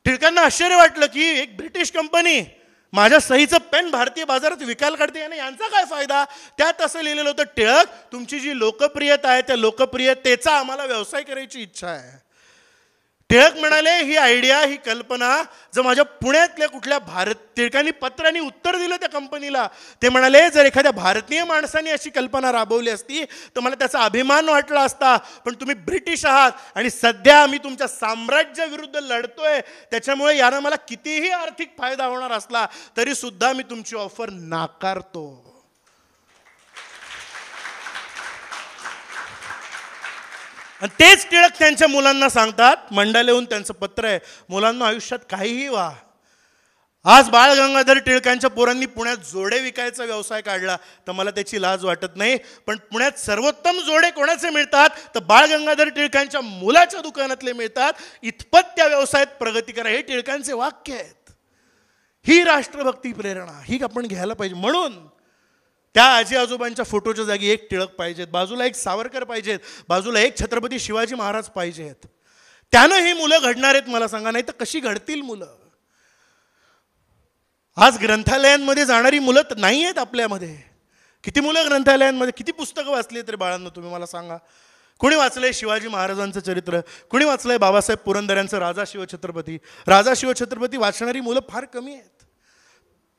टिळकांना आश्चर्य वाटलं की एक ब्रिटिश कंपनी माझ्या सहीचं पेन भारतीय बाजारात विकायला काढते आणि यांचा काय फायदा. त्यात असं लिहिलेलं होतं, टिळक, तुमची जी लोकप्रियता आहे त्या लोकप्रियतेचा आम्हाला व्यवसाय करायची इच्छा आहे. टिळक म्हणाले ही आयडिया, ही कल्पना जर माझ्या पुण्यातल्या कुठल्या टिळकांनी पत्रांनी उत्तर दिलं त्या कंपनीला. ते म्हणाले जर एखाद्या भारतीय माणसाने अशी कल्पना राबवली असती तर मला त्याचा अभिमान वाटला असता, पण तुम्ही ब्रिटिश आहात आणि सध्या आम्ही तुमच्या साम्राज्याविरुद्ध लढतोय, त्याच्यामुळे यानं मला कितीही आर्थिक फायदा होणार असला तरी सुद्धा मी तुमची ऑफर नाकारतो. आणि तेच टिळक त्यांच्या मुलांना सांगतात. मंडालेहून त्यांचं पत्र आहे, मुलांना आयुष्यात काहीही व्हा. आज बाळ गंगाधर टिळकांच्या पोरांनी पुण्यात जोडे विकायचा व्यवसाय काढला तर मला त्याची लाज वाटत नाही, पण पुण्यात सर्वोत्तम जोडे कोणाचे मिळतात तर बाळ गंगाधर टिळकांच्या मुलाच्या दुकानातले मिळतात. इतपत त्या व्यवसायात प्रगती करा, हे टिळकांचे वाक्य आहेत. ही राष्ट्रभक्ती प्रेरणा ही आपण घ्यायला पाहिजे. म्हणून त्या आजी आजोबांच्या फोटोच्या जागी एक टिळक पाहिजेत, बाजूला एक सावरकर पाहिजेत, बाजूला एक छत्रपती शिवाजी महाराज पाहिजेत. त्यानं ही मुलं घडणार आहेत मला सांगा, नाही तर कशी घडतील मुलं. आज ग्रंथालयांमध्ये जाणारी मुलं तर नाही आहेत आपल्यामध्ये. किती मुलं ग्रंथालयांमध्ये, किती पुस्तकं वाचली तरी बाळांनो तुम्ही मला सांगा. कुणी वाचलंय शिवाजी महाराजांचं चरित्र, कुणी वाचलंय बाबासाहेब पुरंदऱ्यांचं राजा शिवछत्रपती. राजा शिवछत्रपती वाचणारी मुलं फार कमी आहेत.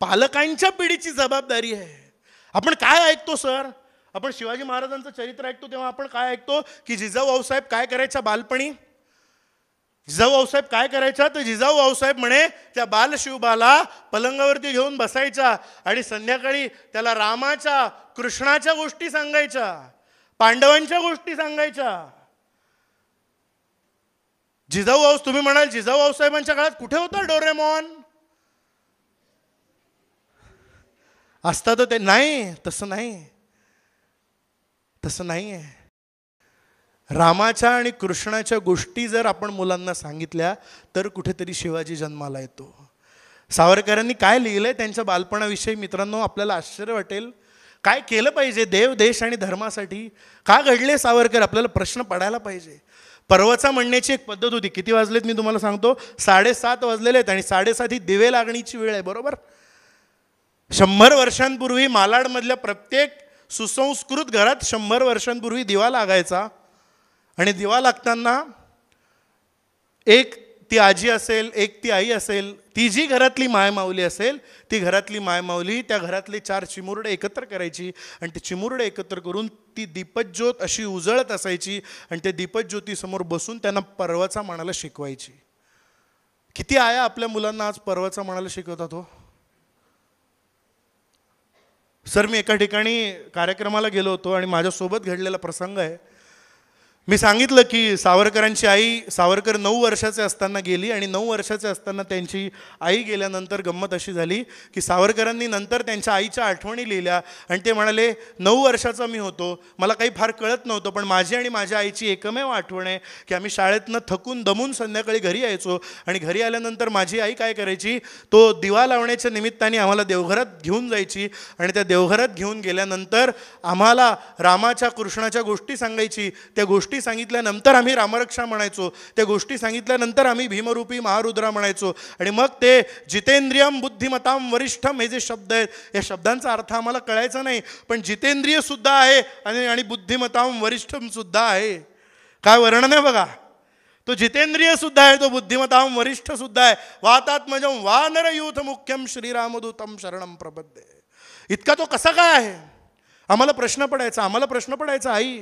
पालकांच्या पिढीची जबाबदारी आहे. आपण काय ऐकतो सर, आपण शिवाजी महाराजांचं चरित्र ऐकतो तेव्हा आपण काय ऐकतो की जिजाऊ साहेब काय करायच्या बालपणी, जिजाऊ भाऊसाहेब काय करायचा, तर जिजाऊ भाऊसाहेब म्हणे त्या बालशिवबाला पलंगावरती घेऊन बसायचा आणि संध्याकाळी त्याला रामाच्या कृष्णाच्या गोष्टी सांगायच्या, पांडवांच्या गोष्टी सांगायच्या. जिजाऊ भाऊ, तुम्ही म्हणाल जिजाऊ भाऊसाहेबांच्या काळात कुठे होता डोरेमॉन? असता तर ते नाही, तसं नाही, तसं नाही आहे. रामाच्या आणि कृष्णाच्या गोष्टी जर आपण मुलांना सांगितल्या तर कुठेतरी शिवाजी जन्माला येतो. सावरकरांनी काय लिहिलंय त्यांच्या बालपणाविषयी मित्रांनो, आपल्याला आश्चर्य वाटेल. काय केलं पाहिजे देव, देश आणि धर्मासाठी? का घडले सावरकर? आपल्याला प्रश्न पडायला पाहिजे. पर्वचा म्हणण्याची एक पद्धत होती. किती वाजलेत मी तुम्हाला सांगतो, 7:30 वाजलेले आहेत आणि 7:30 ही दिवे लागणीची वेळ आहे, बरोबर. 100 वर्षांपूर्वी मालाडमधल्या प्रत्येक सुसंस्कृत घरात 100 वर्षांपूर्वी दिवा लागायचा आणि दिवा लागताना एक ती आजी असेल, एक ती आई असेल, ती जी घरातली मायमाऊली असेल, ती घरातली मायमाऊली त्या घरातले 4 चिमुरडे एकत्र करायची आणि ते चिमुरडे एकत्र करून ती दीपज्योत अशी उजळत असायची आणि त्या दीपज्योतीसमोर बसून त्यांना पर्वाचा म्हणायला शिकवायची. किती आया आपल्या मुलांना आज पर्वाचा म्हणायला शिकवतात हो. सर, मी एका ठिकाणी कार्यक्रमाला गेलो होतो आणि माझ्यासोबत घडलेला प्रसंग आहे. मी सांगितलं की सावरकरांची आई, सावरकर 9 वर्षाचे असताना गेली आणि 9 वर्षाचे असताना त्यांची आई गेल्यानंतर गंमत अशी झाली की सावरकरांनी नंतर त्यांच्या आईच्या आठवणी लिहिल्या आणि ते म्हणाले, 9 वर्षाचा मी होतो, मला काही फार कळत नव्हतं, पण माझी आणि माझ्या आईची एकमेव आठवण आहे की आम्ही शाळेतनं थकून दमून संध्याकाळी घरी यायचो आणि घरी आल्यानंतर माझी आई काय करायची, तो दिवा लावण्याच्या निमित्ताने आम्हाला देवघरात घेऊन जायची आणि त्या देवघरात घेऊन गेल्यानंतर आम्हाला रामाच्या कृष्णाच्या गोष्टी सांगायची. त्या गोष्टी सांगितल्यानंतर आम्ही रामरक्षा म्हणायचो, त्या गोष्टी सांगितल्यानंतर आम्ही भीमरूपी महारुद्रा म्हणायचो आणि मग ते जितेंद्रियम बुद्धिमताम वरिष्ठम हे जे शब्द आहेत, या शब्दांचा अर्थ आम्हाला कळायचा नाही, पण जितेंद्रिय सुद्धा आहे आणि बुद्धिमताम वरिष्ठम सुद्धा आहे. काय वर्णन आहे बघा. तो जितेंद्रिय सुद्धा आहे, तो बुद्धिमताम वरिष्ठ सुद्धा आहे. वातात्मजम वानरयूथ मुख्यम श्रीरामदूतम शरणम प्रपद्ये. इतका तो कसा काय आहे? आम्हाला प्रश्न पडायचा. आई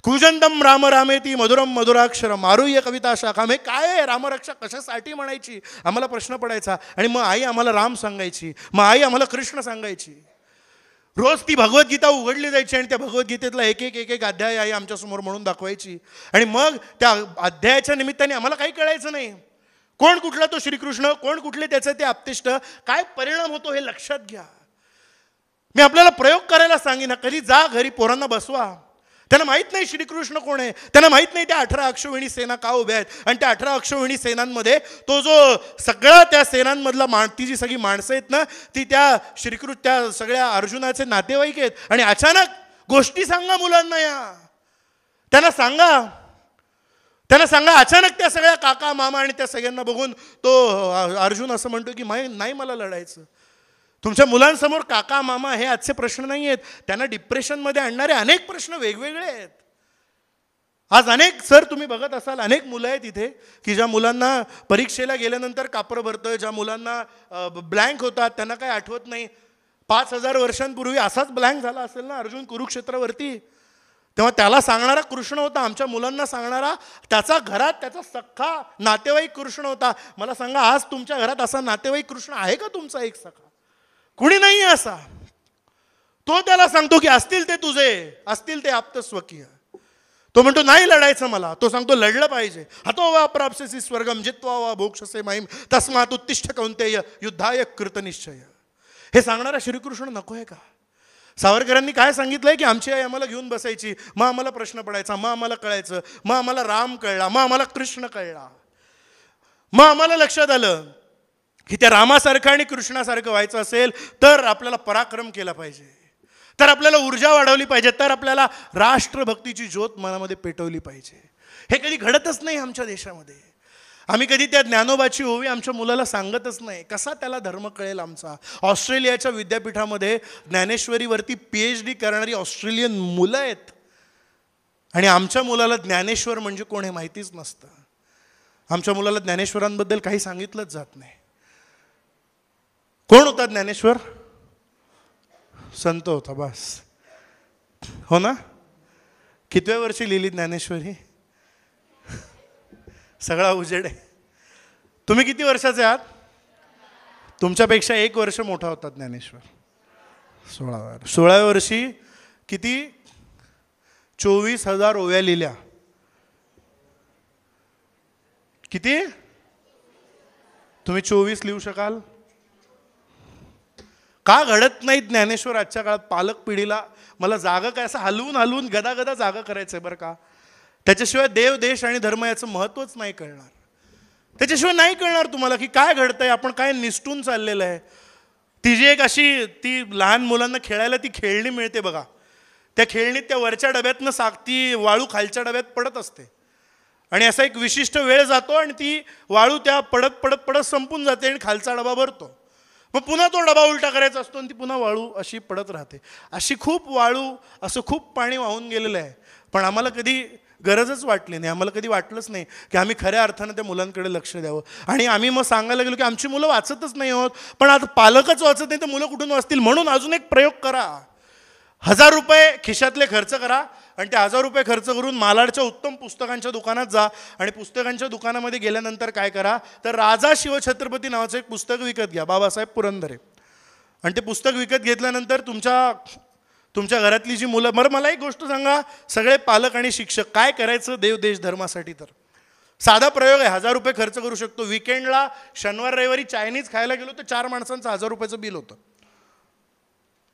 कुजंतम राम रामेती मधुरम मधुराक्षरम आरुह्य कविता शाखाम, हे काय आहे? रामरक्षा कशासाठी म्हणायची? आम्हाला प्रश्न पडायचा. आणि मग आई आम्हाला राम सांगायची, मग आई आम्हाला कृष्ण सांगायची. रोज ती भगवद्गीता उघडली जायची आणि त्या भगवद्गीतेतला एक एक अध्याय आई आमच्यासमोर म्हणून दाखवायची आणि मग त्या अध्यायाच्या निमित्ताने आम्हाला काही कळायचं नाही. कोण कुठला तो श्रीकृष्ण, कोण कुठले त्याचे ते आप्तेष्ट, काय परिणाम होतो हे लक्षात घ्या. मी आपल्याला प्रयोग करायला सांगेन, कधी जा घरी, पोरांना बसवा. त्यांना माहीत नाही श्रीकृष्ण कोण आहे, त्यांना माहीत नाही त्या 18 अक्षौहिणी सेना का उभ्या आहेत आणि त्या 18 अक्षौहिणी सेनांमध्ये तो जो सगळा त्या सेनांमधला ती जी सगळी माणसं आहेत ना, ती त्या श्रीकृष्ण, त्या सगळ्या अर्जुनाचे नातेवाईक आहेत. आणि अचानक गोष्टी सांगा मुलांना, या त्यांना सांगा. अचानक त्या सगळ्या काका मामा आणि त्या सगळ्यांना बघून तो अर्जुन असं म्हणतो की नाही मला लढायचं. तुमच्या मुलांसमोर काका मामा हे आजचे प्रश्न नाही आहेत, त्यांना डिप्रेशनमध्ये आणणारे अनेक प्रश्न वेगवेगळे आहेत. आज सर तुम्ही बघत असाल, अनेक मुलं आहेत इथे की ज्या मुलांना परीक्षेला गेल्यानंतर कापरं भरतं, ज्या मुलांना ब्लँक होतात, त्यांना काही आठवत नाही. 5000 वर्षांपूर्वी असाच ब्लँक झाला असेल ना अर्जुन कुरुक्षेत्रावरती, तेव्हा त्याला सांगणारा कृष्ण होता. आमच्या मुलांना सांगणारा त्याचा घरात त्याचा सख्खा नातेवाईक कृष्ण होता. मला सांगा, आज तुमच्या घरात असा नातेवाईक कृष्ण आहे का तुमचा एक सखा? कुणी नाही असा. तो त्याला सांगतो की असतील ते तुझे, असतील ते आप्तस्वकीय. तो म्हणतो नाही लढायचं मला. तो सांगतो लढलं पाहिजे. हतो वा प्राप्स्यसि स्वर्गम जित्वा वा भोक्ष्यसे महिम तस्मात् उत्तिष्ठ कौन्तेय युद्धाय कृतनिश्चय. हे सांगणारा श्रीकृष्ण नको आहे का? सावरकरांनी काय सांगितलंय की आमची आई आम्हाला घेऊन बसायची, मग आम्हाला प्रश्न पडायचा, मग आम्हाला कळायचं, मग आम्हाला राम कळला, मग आम्हाला कृष्ण कळला, मग आम्हाला लक्षात आलं की त्या रामासारखं आणि कृष्णासारखं व्हायचं असेल तर आपल्याला पराक्रम केला पाहिजे, तर आपल्याला ऊर्जा वाढवली पाहिजे, तर आपल्याला राष्ट्रभक्तीची ज्योत मनामध्ये पेटवली पाहिजे. हे कधी घडतच नाही आमच्या देशामध्ये. आम्ही कधी त्या ज्ञानोबाची ओवी आमच्या मुलाला सांगतच नाही. कसा त्याला धर्म कळेल आमचा? ऑस्ट्रेलियाच्या विद्यापीठामध्ये ज्ञानेश्वरीवरती PhD करणारी ऑस्ट्रेलियन मुलं आहेत आणि आमच्या मुलाला ज्ञानेश्वर म्हणजे कोण हे माहितीच नसतं. आमच्या मुलाला ज्ञानेश्वरांबद्दल काही सांगितलंच जात नाही. कोण होता ज्ञानेश्वर? संत होता बस, हो ना? कितव्या वर्षी लिहिली ज्ञानेश्वरी? सगळा उजेड आहे. तुम्ही किती वर्षाचे आहात? तुमच्यापेक्षा 1 वर्ष मोठा होता ज्ञानेश्वर. 16व्या वर्षी किती? 24,000 ओव्या लिहिल्या. किती? तुम्ही 24 लिहू शकाल? का घडत नाहीत ज्ञानेश्वर आजच्या काळात? पालक पिढीला मला जागा काय असं हलवून हलवून गदा जागा करायचं आहे बरं का. त्याच्याशिवाय देव, देश आणि धर्म याचं महत्त्वच नाही कळणार. त्याच्याशिवाय नाही कळणार तुम्हाला की काय घडतंय, आपण काय निसटून चाललेलं आहे. ती जी एक अशी ती लहान मुलांना खेळायला ती खेळणी मिळते बघा, त्या खेळणीत त्या वरच्या डब्यातनं ती वाळू खालच्या डब्यात पडत असते आणि असा एक विशिष्ट वेळ जातो आणि ती वाळू त्या पडत पडत पडत संपून जाते आणि खालचा डबा भरतो. मग पुन्हा तो डबा उलटा करायचा असतो आणि ती पुन्हा वाळू अशी पडत राहते. अशी खूप वाळू, असं खूप पाणी वाहून गेलेलं आहे, पण आम्हाला कधी गरजच वाटली नाही. आम्हाला कधी वाटलंच नाही की आम्ही खऱ्या अर्थानं त्या मुलांकडे लक्ष द्यावं. आणि आम्ही मग सांगायला गेलो की आमची मुलं वाचतच नाही होत. पण आता पालकच वाचत नाही तर मुलं कुठून वाचतील? म्हणून अजून एक प्रयोग करा. 1000 रुपये खिशातले खर्च करा आणि ते 1000 रुपये खर्च करून मालाडच्या उत्तम पुस्तकांच्या दुकानात जा आणि पुस्तकांच्या दुकानामध्ये गेल्यानंतर काय करा तर राजा शिवछत्रपती नावाचं एक पुस्तक विकत घ्या, बाबासाहेब पुरंदरे. आणि ते पुस्तक विकत घेतल्यानंतर तुमच्या घरातली जी मुलं, बरं मला एक गोष्ट सांगा, सगळे पालक आणि शिक्षक काय करायचं देव, देश, धर्मासाठी? तर साधा प्रयोग आहे. 1000 रुपये खर्च करू शकतो. विकेंडला शनिवार रविवारी चायनीज खायला गेलो तर 4 माणसांचं 1000 रुपयाचं बिल होतं.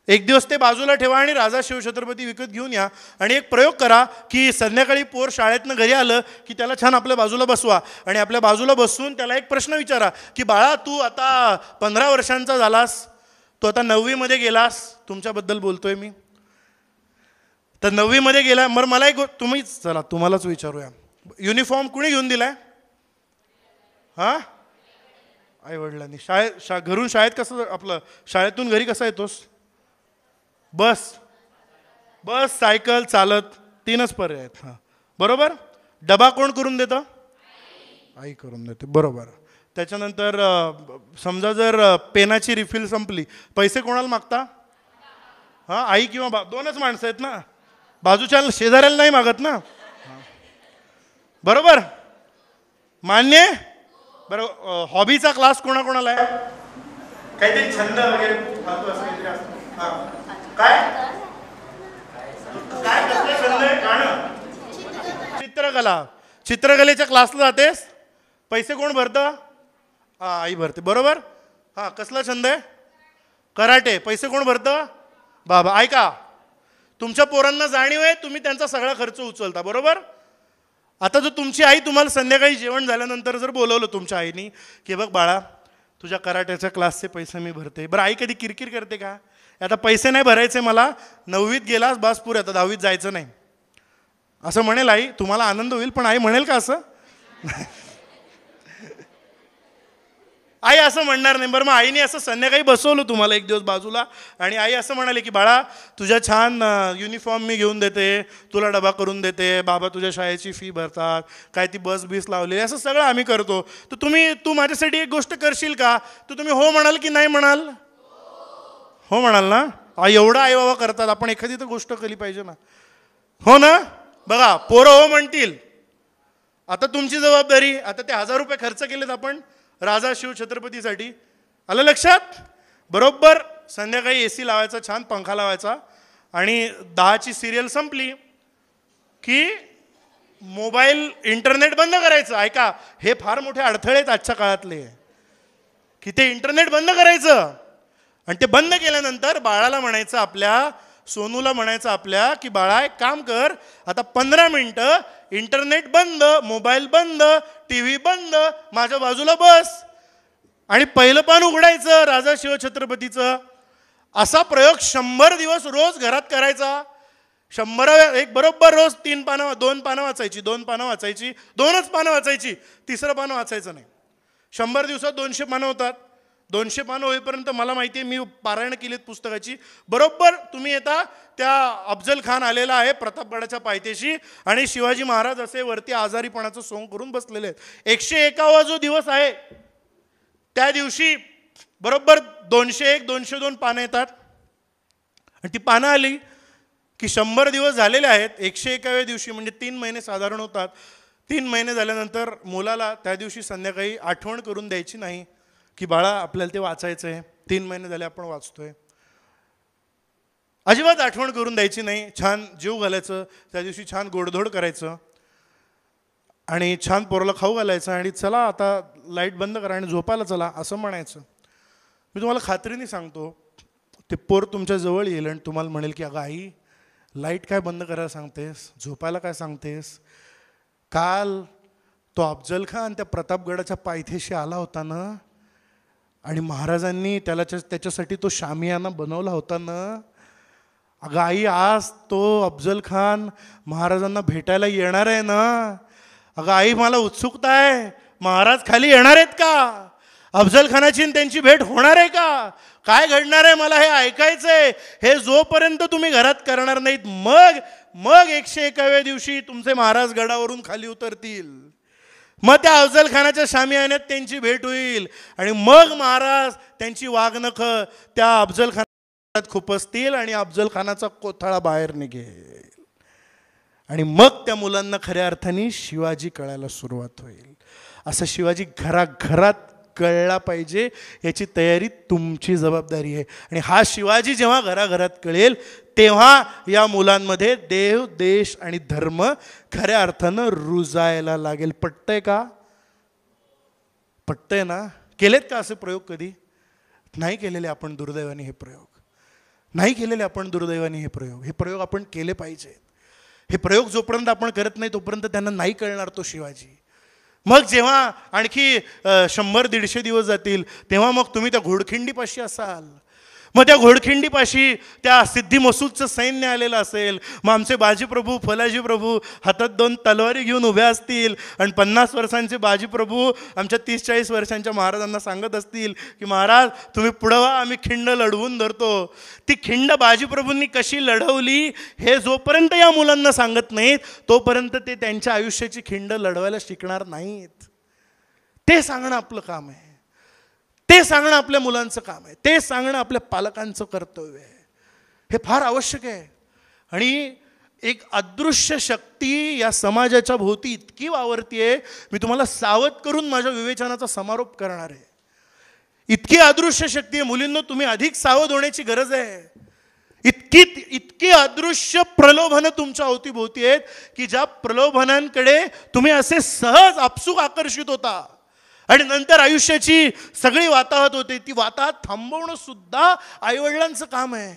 एक दिवस ते बाजूला ठेवा आणि राजा शिवछत्रपती विकत घेऊन या आणि एक प्रयोग करा की संध्याकाळी पोर शाळेतनं घरी आलं की त्याला छान आपल्या बाजूला बसवा आणि आपल्या बाजूला बसून त्याला एक प्रश्न विचारा की बाळा, तू आता 15 वर्षांचा झालास, तू आता 9वी मध्ये गेलास, तुमच्याबद्दल बोलतोय मी, तर 9वी मध्ये गेला. मग मला एक चला तुम्हालाच विचारूया, युनिफॉर्म कुणी घेऊन दिलाय? हां, आई वडिलांनी. घरून शाळेत कसं, आपलं शाळेतून घरी कसा येतोस? बस, सायकल, चालत, 3च पर्याय आहेत. हां बरोबर. डबा कोण करून देतं? आई करून देते. बरोबर. त्याच्यानंतर समजा जर पेनाची रिफिल संपली, पैसे कोणाला मागता? हां, आई किंवा 2च माणसं आहेत ना, बाजूच्या शेजाऱ्याला नाही मागत ना. बरोबर, मान्य? बरं, हॉबीचा क्लास कोणाकोणाला आहे? काहीतरी छंद वगैरे फालतू असं काहीतरी असतं. हां, काय काय कसला छंद आहे? गाणं, चित्रकला. चित्रकलेच्या क्लासला जातेस, पैसे कोण भरतं? हां, आई भरते. बरोबर. हां, कसला छंद आहे? कराटे, पैसे कोण भरतं? बाबा. ऐका, तुमच्या पोरांना जाणीव आहे, तुम्ही त्यांचा सगळा खर्च उचलता. बरोबर. आता जर तुमची आई तुम्हाला संध्याकाळी जेवण झाल्यानंतर जर बोलवलं तुमच्या आईनी की बघ बाळा, तुझ्या कराट्याच्या क्लासचे पैसे मी भरते. बरं, आई कधी किरकिर करते का? आता पैसे नाही भरायचे मला, 9वीत गेलास बास पुरे, आता 10वीत जायचं नाही, असं म्हणेल आई? तुम्हाला आनंद होईल, पण आई म्हणेल का असं? आई असं म्हणणार नाही. बरं, मग आईने असं संध्याकाळी बसवलं तुम्हाला एक दिवस बाजूला आणि आई असं म्हणाले की बाळा, तुझ्या छान युनिफॉर्म मी घेऊन देते, तुला डबा करून देते, बाबा तुझ्या शाळेची फी भरतात, काय ती बस बीस लावली, असं सगळं आम्ही करतो, तर तू माझ्यासाठी एक गोष्ट करशील का? तर तुम्ही हो म्हणाल की नाही म्हणाल? हो म्हणाल ना. एवढं आई बाबा करतात, आपण एखादी तर गोष्ट केली पाहिजे ना. हो ना. बघा, पोरं हो म्हणतील. आता तुमची जबाबदारी, आता ते 1000 रुपये खर्च केलेत आपण राजा शिवछत्रपतीसाठी, आलं लक्षात? बरोबर संध्याकाळी AC लावायचा, छान पंखा लावायचा आणि 10ची सिरियल संपली की मोबाईल, इंटरनेट बंद करायचं. ऐका, हे फार मोठे अडथळे आहेत आजच्या काळातले की ते इंटरनेट बंद करायचं आणि ते बंद केल्यानंतर बाळाला म्हणायचं, आपल्या सोनूला म्हणायचं आपल्या की बाळा एक काम कर, आता 15 मिनिटं इंटरनेट बंद, मोबाईल बंद, TV बंद, माझ्या बाजूला बस आणि पहिलं पान उघडायचं राजा शिवछत्रपतीचं. असा प्रयोग 100 दिवस रोज घरात करायचा. 100 एक बरोबर रोज 2 पानं वाचायची, 2 पानं वाचायची, 2च पानं वाचायची, 3रं पानं वाचायचं नाही. 100 दिवसात 200 पानं होतात. 200 पानं होईपर्यंत मला माहिती आहे, मी पारायण केलीत पुस्तकाची. बरोबर तुम्ही येता, त्या अफजल खान आलेला आहे प्रतापगडाच्या पायथ्याशी आणि शिवाजी महाराज असे वरती आजारीपणाचं सोंग करून बसलेले आहेत. 101वा जो दिवस आहे त्या दिवशी बरोबर 201, 202 पानं येतात आणि ती पानं आली की 100 दिवस झालेले आहेत. 101व्या दिवशी म्हणजे 3 महिने साधारण होतात. 3 महिने झाल्यानंतर मुलाला त्या दिवशी संध्याकाळी आठवण करून द्यायची नाही की बाळा आपल्याला ते वाचायचं आहे, 3 महिने झाले आपण वाचतोय. अजिबात आठवण करून द्यायची नाही. छान जेव घालायचं, त्या दिवशी छान गोडधोड करायचं आणि छान पोराला खाऊ घालायचं आणि चला आता लाईट बंद करा आणि झोपायला चला असं म्हणायचं. मी तुम्हाला खात्रीने सांगतो, ते पोर तुमच्या जवळ येईल आणि तुम्हाला म्हणेल की अगं आई, लाईट काय बंद करायला सांगतेस, झोपायला काय सांगतेस, काल तो अफजल खान त्या प्रतापगडाच्या पायथ्याशी आला होता ना आणि महाराजांनी त्याच्यासाठी तो शामियाना बनवला होता ना. अगं आई, आज तो अफजल खान महाराजांना भेटायला येणार आहे ना. अगं आई, मला उत्सुकता आहे, महाराज खाली येणार आहेत का, अफजल खानाची त्यांची भेट होणार आहे का, काय घडणार आहे, मला हे ऐकायचंय. हे जोपर्यंत तुम्ही घरात करणार नाहीत मग 101व्या दिवशी तुमचे महाराज गडावरून खाली उतरतील. मग त्या अफजल खानाच्या शामियान्यात त्यांची भेट होईल आणि मग महाराज त्यांची वागणखं त्या अफजल खानात खुपसतील आणि अफजल खानाचा कोथळा बाहेर निघेल आणि मग त्या मुलांना खऱ्या अर्थाने शिवाजी कळायला सुरुवात होईल. असं शिवाजी घराघरात कळला पाहिजे, याची तयारी तुमची जबाबदारी आहे. आणि हा शिवाजी जेव्हा घराघरात कळेल तेव्हा या मुलांमध्ये देव, देश आणि धर्म खऱ्या अर्थानं रुजायला लागेल. पटतंय का? पटतंय ना? केलेत का असे प्रयोग कधी? नाही केलेले आपण दुर्दैवाने हे प्रयोग. नाही केलेले आपण दुर्दैवाने हे प्रयोग. हे प्रयोग आपण केले पाहिजेत. हे प्रयोग जोपर्यंत आपण करत नाही तोपर्यंत त्यांना नाही कळणार तो शिवाजी. मग जेव्हा आणखी 100-150 दिवस जातील तेव्हा मग तुम्ही त्या घोडखिंडीपाशी असाल. मग त्या घोडखिंडीपाशी त्या सिद्धी मसूदचं सैन्य आलेलं असेल. मग आमचे बाजीप्रभू, फलाजी प्रभू हातात 2 तलवारी घेऊन उभ्या असतील आणि 50 वर्षांचे बाजीप्रभू आमच्या 30-40 वर्षांच्या महाराजांना सांगत असतील की महाराज तुम्ही पुढं व्हा, आम्ही खिंड लढवून धरतो. ती खिंड बाजीप्रभूंनी कशी लढवली हे जोपर्यंत या मुलांना सांगत नाहीत तोपर्यंत ते त्यांच्या आयुष्याची खिंड लढवायला शिकणार नाहीत. ते सांगणं आपलं काम आहे. ते सांगणं आपल्या मुलांचं काम आहे. ते सांगणं आपल्या पालकांचं कर्तव्य आहे. हे फार आवश्यक आहे. आणि एक अदृश्य शक्ती या समाजाच्या भोवती इतकी वावरतीये, मी तुम्हाला सावध करून माझ्या विवेचनाचा समारोप करणार आहे. इतकी अदृश्य शक्ती आहे. मुलींनो, तुम्ही अधिक सावध होण्याची गरज आहे. इतकी अदृश्य प्रलोभनं तुमच्या अवतीभोवती आहेत की ज्या प्रलोभनांकडे तुम्ही असे सहज आपसूक आकर्षित होता आणि नंतर आयुष्याची सगळी वाताहत होते. ती वाताहत थांबवणं सुद्धा आईवडिलांचं काम आहे.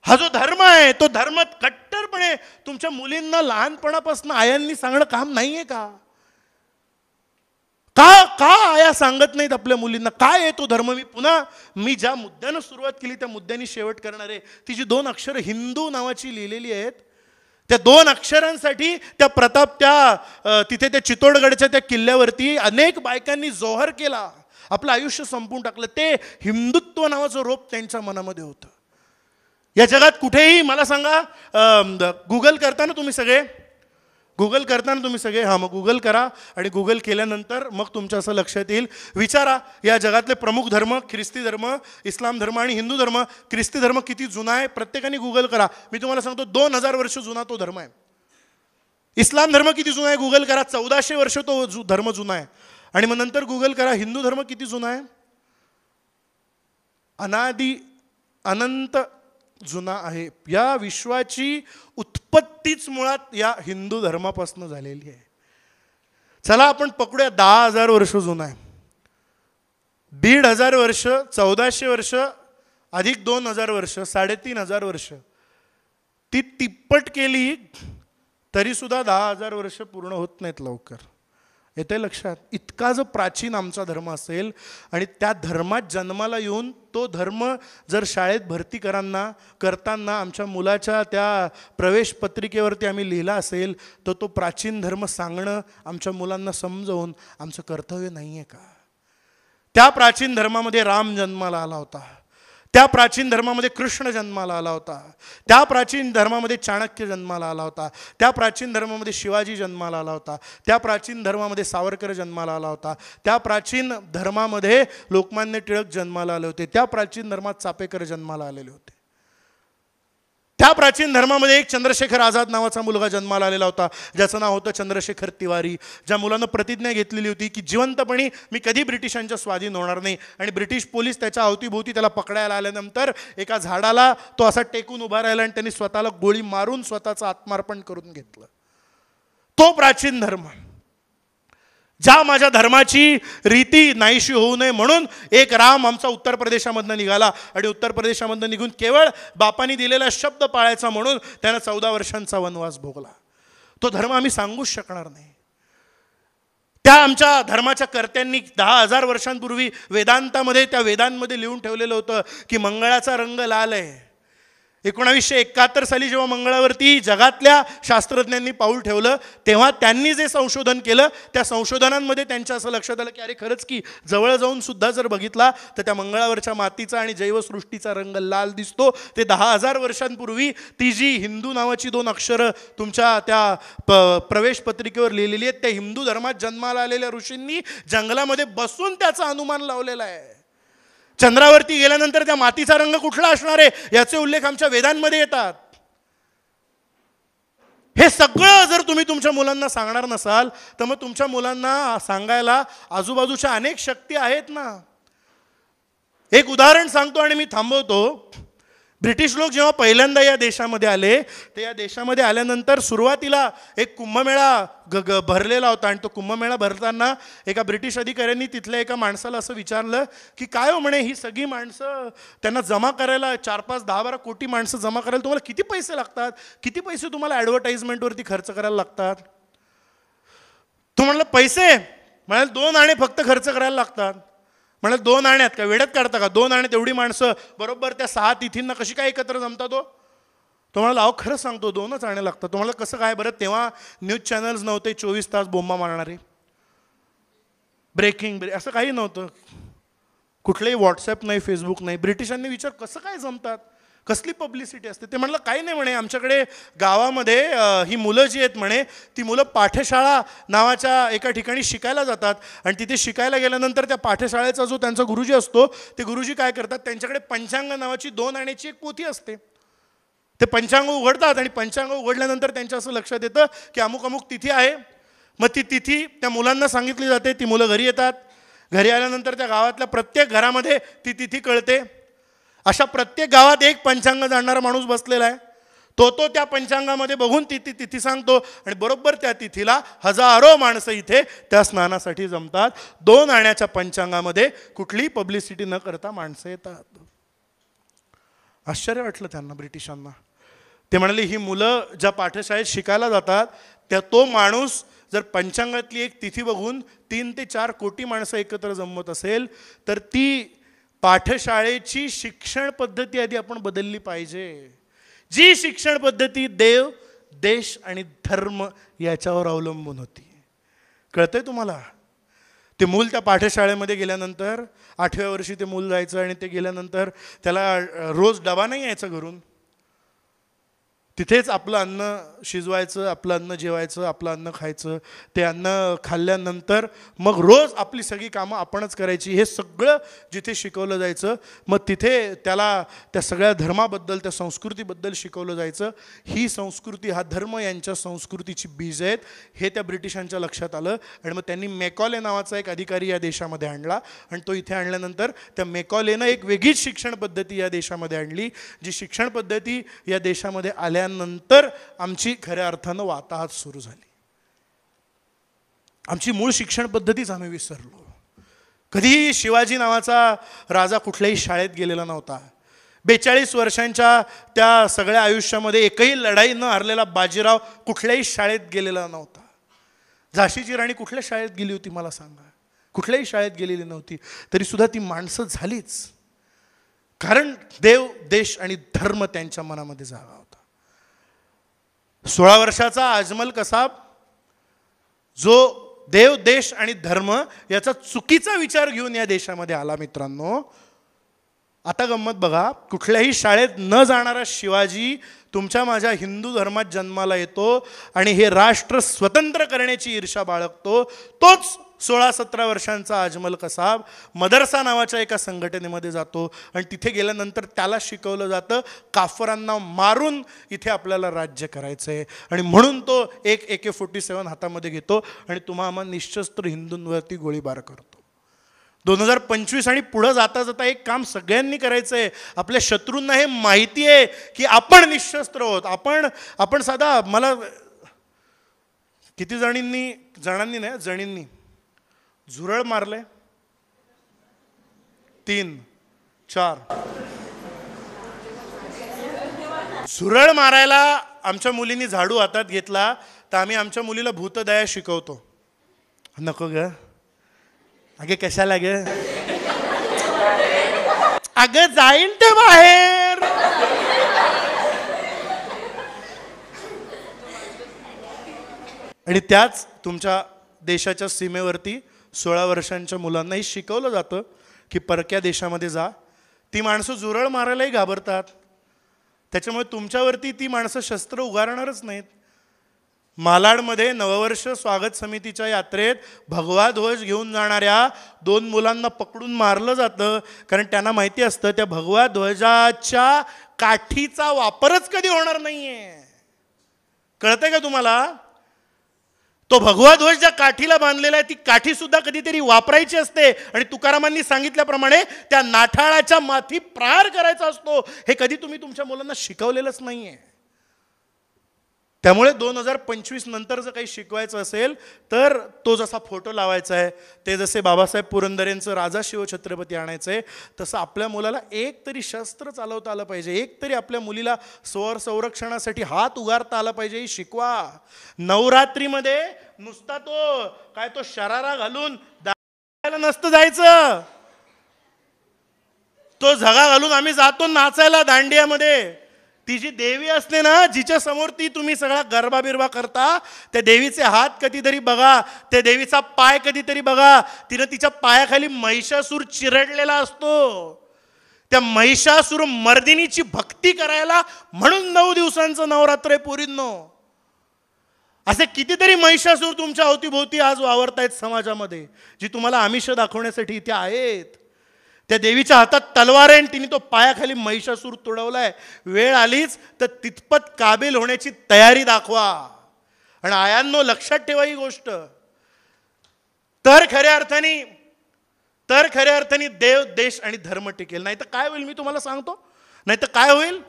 हा जो धर्म आहे तो धर्म कट्टरपणे तुमच्या मुलींना लहानपणापासून आयांनी सांगणं काम नाहीये का? का आया सांगत नाहीत आपल्या मुलींना? काय आहे तो धर्म? मी ज्या मुद्द्यानं सुरुवात केली त्या मुद्द्याने शेवट करणार आहे. ती जी 2 अक्षरं हिंदू नावाची लिहिलेली आहेत, त्या 2 अक्षरांसाठी तिथे त्या चित्तोडगडच्या त्या किल्ल्यावरती अनेक बायकांनी जोहर केला, आपलं आयुष्य संपवून टाकलं. ते हिंदुत्व नावाचं रोप त्यांच्या मनामध्ये होतं. या जगात कुठेही मला सांगा, गुगल करताना तुम्ही सगळे हां, मग गुगल करा आणि गुगल केल्यानंतर मग तुमच्या असं लक्षात येईल. विचारा या जगातले प्रमुख धर्म, ख्रिस्ती धर्म, इस्लाम धर्म आणि हिंदू धर्म. ख्रिस्ती धर्म किती जुना आहे प्रत्येकाने गुगल करा. मी तुम्हाला सांगतो 2000 वर्ष जुना तो धर्म आहे. इस्लाम धर्म किती जुना आहे गुगल करा, 1400 वर्ष तो धर्म जुना आहे. आणि मग नंतर गुगल करा हिंदू धर्म किती जुना आहे, अनंत जुना आहे. या विश्वाची उत्पत्तीच मुळात या हिंदू धर्मापासून झालेली आहे. चला आपण पकडूया 10,000 वर्ष जुना आहे. 1,500 वर्ष, 1400 वर्ष अधिक 2000 वर्ष, 3500 वर्ष. ती तिप्पट केली तरी सुद्धा 10,000 वर्ष पूर्ण होत नाहीत लवकर. येते लक्षात? इतका जो प्राचीन आमचा धर्म असेल आणि त्या धर्मात जन्माला येऊन तो धर्म जर शाळेत भरती करताना आमच्या मुलाच्या त्या प्रवेश पत्रिकेवरती आम्ही लिहिला असेल तर तो प्राचीन धर्म सांगणं आमच्या मुलांना समजवून आमचं कर्तव्य नाही आहे का? त्या प्राचीन धर्मामध्ये राम जन्माला आला होता. त्या प्राचीन धर्मामध्ये कृष्ण जन्माला आला होता. त्या प्राचीन धर्मामध्ये चाणक्य जन्माला आला होता. त्या प्राचीन धर्मामध्ये शिवाजी जन्माला आला होता. त्या प्राचीन धर्मामध्ये सावरकर जन्माला आला होता. त्या प्राचीन धर्मामध्ये लोकमान्य टिळक जन्माला आले होते. त्या प्राचीन धर्मात चापेकर जन्माला आलेले होते. त्या प्राचीन धर्मामध्ये एक चंद्रशेखर आझाद नावाचा मुलगा जन्माला आलेला होता, ज्याचं नाव होतं चंद्रशेखर तिवारी. ज्या मुलानं प्रतिज्ञा घेतलेली होती की जिवंतपणी मी कधी ब्रिटिशांच्या स्वाधीन होणार नाही. आणि ब्रिटिश पोलीस त्याच्या अवतीभोवती त्याला पकडायला आल्यानंतर एका झाडाला तो असा टेकून उभा राहिला आणि त्यांनी स्वतःला गोळी मारून स्वतःचं आत्मार्पण करून घेतलं. तो प्राचीन धर्म, ज्या माझ्या धर्माची रीती नाहीशी होऊ नये म्हणून एक राम आमचा उत्तर प्रदेशामधनं निघाला आणि उत्तर प्रदेशामधनं निघून केवळ बापानी दिलेला शब्द पाळायचा म्हणून त्यानं 14 वर्षांचा वनवास भोगला. तो धर्म आम्ही सांगूच शकणार नाही. त्या आमच्या धर्माच्या कर्त्यांनी 10,000 वर्षांपूर्वी वेदांतामध्ये, त्या वेदांमध्ये लिहून ठेवलेलं होतं की मंगळाचा रंग लाल आहे. 1971 साली जेव्हा मंगळावरती जगातल्या शास्त्रज्ञांनी पाऊल ठेवलं तेव्हा त्यांनी जे संशोधन केलं त्या संशोधनांमध्ये त्यांच्या असं लक्षात आलं की अरे खरंच की जवळ जाऊन सुद्धा जर बघितला तर त्या मंगळावरच्या मातीचा आणि जैवसृष्टीचा रंग लाल दिसतो. ते 10,000 वर्षांपूर्वी ती जी हिंदू नावाची 2 अक्षरं तुमच्या त्या प्रवेश पत्रिकेवर लिहिलेली आहेत त्या हिंदू धर्मात जन्माला आलेल्या ऋषींनी जंगलामध्ये बसून त्याचा अनुमान लावलेला आहे. चंद्रावरती गेल्यानंतर त्या मातीचा रंग कुठला असणार आहे याचे उल्लेख आमच्या वेदांमध्ये येतात. हे सगळं जर तुम्ही तुमच्या मुलांना सांगणार नसाल तर मग तुमच्या मुलांना सांगायला आजूबाजूच्या अनेक शक्ती आहेत ना. एक उदाहरण सांगतो आणि मी थांबवतो. ब्रिटिश लोक जेव्हा पहिल्यांदा या देशामध्ये आले ते या देशामध्ये आल्यानंतर सुरुवातीला एक कुंभमेळा भरलेला होता आणि तो कुंभमेळा भरताना एका ब्रिटिश अधिकाऱ्यांनी तिथल्या एका माणसाला असं विचारलं की काय हो म्हणे ही सगळी माणसं त्यांना जमा करायला 4-5, 10-12 कोटी माणसं जमा करायला तुम्हाला किती पैसे लागतात, किती पैसे तुम्हाला ॲडव्हर्टाइजमेंटवरती खर्च करायला लागतात. तो म्हणलं पैसे, म्हणाल 2 आणे फक्त खर्च करायला लागतात. म्हणजे 2 आण्यात का वेड्यात काढता का, 2 आण्यात एवढी माणसं बरोबर त्या 6 तिथींना कशी काय एकत्र जमतात. तो म्हणाला अहो खरं सांगतो 2च आणे लागतात. तुम्हाला कसं काय बरं. तेव्हा न्यूज चॅनल्स नव्हते 24 तास बोंबा मारणारे, ब्रेकिंग असं काही नव्हतं, कुठलेही व्हॉट्सॲप नाही, फेसबुक नाही. ब्रिटिशांनी विचार कसं काय जमतात, कसली पब्लिसिटी असते. ते म्हणलं काही नाही म्हणे आमच्याकडे गावामध्ये ही मुलं जी आहेत म्हणे ती मुलं पाठशाळा नावाच्या एका ठिकाणी शिकायला जातात आणि तिथे शिकायला गेल्यानंतर त्या पाठशाळेचा जो त्यांचा गुरुजी असतो ते गुरुजी काय करतात त्यांच्याकडे पंचांग नावाची 2 आण्याची एक पोथी असते. ते पंचांग उघडतात आणि पंचांग उघडल्यानंतर त्यांच्या असं लक्षात येतं की अमुक अमुक तिथी आहे. मग ती तिथी त्या मुलांना सांगितली जाते. ती मुलं घरी येतात. घरी आल्यानंतर त्या गावातल्या प्रत्येक घरामध्ये ती तिथी कळते. अशा प्रत्येक गावात एक पंचांग जाणणारा माणूस बसलेला आहे. तो त्या पंचांगामध्ये बघून तिथी सांगतो आणि बरोबर त्या तिथीला हजारो माणसं इथे त्या स्नानासाठी जमतात. 2 आण्याच्या पंचांगामध्ये कुठलीही पब्लिसिटी न करता माणसं येतात. आश्चर्य वाटलं त्यांना, ब्रिटिशांना. ते म्हणाले ही मुलं ज्या पाठशाळेत शिकायला जातात त्या तो माणूस जर पंचांगातली एक तिथी बघून 3 ते 4 कोटी माणसं एकत्र जमत असेल तर ती पाठशाळेची शिक्षण पद्धती आधी आपण बदलली पाहिजे. जी शिक्षण पद्धती देव, देश आणि धर्म याच्यावर अवलंबून होती. कळतंय तुम्हाला. ते मूल त्या पाठशाळेमध्ये गेल्यानंतर 8व्या वर्षी ते मूल जायचं आणि ते गेल्यानंतर त्याला रोज डबा नाही यायचा घरून. तिथेच आपलं अन्न शिजवायचं, आपलं अन्न जेवायचं, आपलं अन्न खायचं. ते अन्न खाल्ल्यानंतर मग रोज आपली सगळी कामं आपणच करायची. हे सगळं जिथे शिकवलं जायचं. मग तिथे त्याला त्या सगळ्या धर्माबद्दल, त्या संस्कृतीबद्दल शिकवलं जायचं. ही संस्कृती, हा धर्म यांच्या संस्कृतीची बीज आहेत हे त्या ब्रिटिशांच्या लक्षात आलं. आणि मग त्यांनी मेकॉले नावाचा एक अधिकारी या देशामध्ये आणला आणि तो इथे आणल्यानंतर त्या मेकॉलेनं एक वेगळीच शिक्षण पद्धती या देशामध्ये आणली. जी शिक्षण पद्धती या देशामध्ये आल्यानंतर आमची खऱ्या अर्थानं वाताहत सुरू झाली. आमची मूळ शिक्षण पद्धतीच आम्ही विसरलो. कधीही शिवाजी नावाचा राजा कुठल्याही शाळेत गेलेला नव्हता. 42 वर्षांच्या त्या सगळ्या आयुष्यामध्ये एकही लढाई न हरलेला बाजीराव कुठल्याही शाळेत गेलेला नव्हता. झाशीची राणी कुठल्या शाळेत गेली होती मला सांगा. कुठल्याही शाळेत गेलेली नव्हती. तरी सुद्धा ती माणसं झालीच, कारण देव, देश आणि धर्म त्यांच्या मनामध्ये जागा होता. 16 वर्षाचा अजमल कसाब जो देव, देश आणि धर्म याचा चुकीचा विचार घेऊन या देशामध्ये आला. मित्रांनो, आता गंमत बघा. कुठल्याही शाळेत न जाणारा शिवाजी तुमच्या माझ्या हिंदू धर्मात जन्माला येतो आणि हे राष्ट्र स्वतंत्र करण्याची ईर्षा बाळगतो. तोच 16-17 वर्षांचा अजमल कसाब मदरसा नावाच्या एका संघटनेमध्ये जातो आणि तिथे गेल्यानंतर त्याला शिकवलं जातं काफरांना मारून इथे आपल्याला राज्य करायचं आहे. आणि म्हणून तो एक AK-47 हातामध्ये घेतो आणि तुम्हा निशस्त्र हिंदूंवरती गोळीबार करतो. 2025 आणि पुढं जाता जाता एक काम सगळ्यांनी करायचं आहे. आपल्या शत्रूंना हे माहिती आहे की आपण निशस्त्र आहोत. आपण साधा मला किती जणांनी नाही जणींनी झुरळ मारले 3-4 झुरळ मारायला आमच्या मुलींनी झाडू हातात घेतला तर आम्ही आमच्या मुलीला भूतदया शिकवतो. नको ग अगे कशाला ग अगं जाईन ते बाहेर. आणि त्याच तुमच्या देशाच्या सीमेवरती 16 वर्षांच्या मुलांनाही शिकवलं जातं की परक्या देशामध्ये जा. ती माणसं झुरळ मारायलाही घाबरतात. त्याच्यामुळे तुमच्यावरती ती माणसं शस्त्र उगारणारच नाहीत. मालाडमध्ये नववर्ष स्वागत समितीच्या यात्रेत भगवा ध्वज घेऊन जाणाऱ्या 2 मुलांना पकडून मारलं जातं कारण त्यांना माहिती असतं त्या भगवा ध्वजाच्या काठीचा वापरच कधी होणार नाहीये. कळतंय का तुम्हाला? तो भगवा ध्वज ज्या काठीला बांधलेला आहे ती काठी सुद्धा कधीतरी वापरायची असते आणि तुकारामांनी सांगितल्याप्रमाणे त्या नाठाळाच्या माथी प्रहार करायचा असतो. हे कधी तुम्ही तुमच्या मुलांना शिकवलेलंच नाहीये. त्यामुळे 2025 नंतर जर काही शिकवायचं असेल तर तो जसा फोटो लावायचा आहे, ते जसे बाबासाहेब पुरंदरेंचं राजा शिवछत्रपती आणायचं आहे, तसं आपल्या मुलाला एक तरी शस्त्र चालवता आलं पाहिजे. एक तरी आपल्या मुलीला स्वर संरक्षणासाठी हात उगारता आला पाहिजे. शिकवा. नवरात्रीमध्ये नुसता तो शरारा घालून दांडियाला नसतं जायचं. तो झगा घालून आम्ही जातो नाचायला दांडियामध्ये. ती जी देवी असते ना जिच्या समोर ती तुम्ही सगळा गरबा बिरबा करता, त्या देवीचे हात कधीतरी बघा, त्या देवीचा पाय कधीतरी बघा. तिनं तिच्या पायाखाली महिषासूर चिरडलेला असतो. त्या महिषासूर मर्दिनीची भक्ती करायला म्हणून 9 दिवसांचं नवरात्र पोरींनो. असे कितीतरी महिषासूर तुमच्या अवतीभोवती आज वावरतायत समाजामध्ये, जी तुम्हाला आमिष दाखवण्यासाठी इथे आहेत. त्या देवीच्या हातात तलवार आहे आणि तिने तो पायाखाली महिषासूर तुडवलाय. वेळ आलीच तर तितपत काबिल होण्याची तयारी दाखवा. आणि आयांनो लक्षात ठेवा ही गोष्ट. तर खऱ्या अर्थाने देव, देश आणि धर्म टिकेल. नाही तर काय होईल मी तुम्हाला सांगतो. नाही तर काय होईल.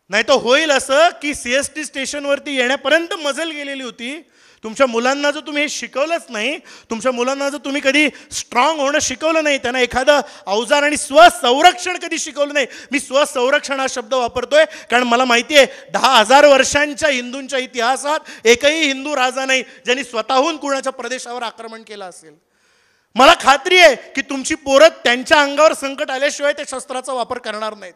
नाही तर होईल असं की CST स्टेशनवरती येण्यापर्यंत मजल गेलेली होती. तुमच्या मुलांना जर तुम्ही हे शिकवलंच नाही, तुमच्या मुलांना जर तुम्ही कधी स्ट्रॉंग होणं शिकवलं नाही, त्यांना एखादं अवजार आणि स्वसंरक्षण कधी शिकवलं नाही. मी स्वसंरक्षण हा शब्द वापरतोय कारण मला माहिती आहे 10,000 वर्षांच्या हिंदूंच्या इतिहासात एकही हिंदू राजा नाही ज्यांनी स्वतःहून कुणाच्या प्रदेशावर आक्रमण केलं असेल. मला खात्री आहे की तुमची पोरं त्यांच्या अंगावर संकट आल्याशिवाय त्या शस्त्राचा वापर करणार नाहीत.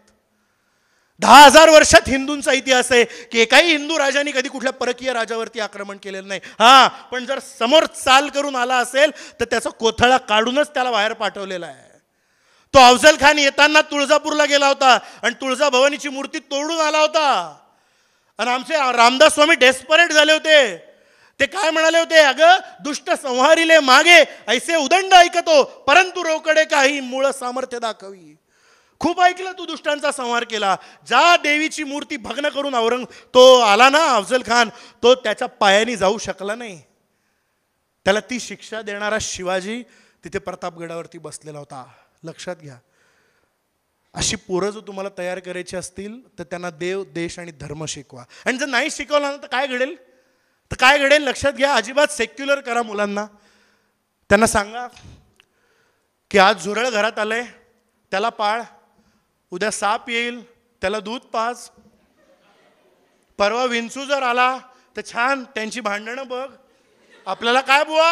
10,000 वर्षात हिंदूंचा इतिहास आहे की एकाही हिंदू राजाने कधी कुठल्या परकीय राजावरती आक्रमण केलेलं नाही. पण जर समोर चाल करून आला असेल तर त्याचा कोथळा काढूनच त्याला बाहेर पाठवलेला आहे. तो अफजल खान येताना तुळजापूरला गेला होता आणि तुळजाभवानीची मूर्ती तोडून आला होता. आणि आमचे रामदास स्वामी डेस्परेट झाले होते. ते काय म्हणाले होते, अगं दुष्ट संहारिले मागे ऐसे उदंड ऐकतो परंतु रोकडे काही मूळ सामर्थ्य दाखवी. खूप ऐकलं तू दुष्टांचा संहार केला. ज्या देवीची मूर्ती भग्न करून तो आला ना अफजल खान, तो त्याच्या पायाने जाऊ शकला नाही. त्याला ती शिक्षा देणारा शिवाजी तिथे प्रतापगडावरती बसलेला होता. लक्षात घ्या. अशी पोरं जर तुम्हाला तयार करायची असतील तर त्यांना देव, देश आणि धर्म शिकवा. आणि जर नाही शिकवला ना तर काय घडेल लक्षात घ्या. अजिबात सेक्युलर करा मुलांना. त्यांना सांगा की आज झुरळ घरात आलंय त्याला पाळ, उद्या साप येईल त्याला दूध पाज, परवा विंचू जर आला तर छान त्यांची भांडणं बघ. आपल्याला काय बुवा,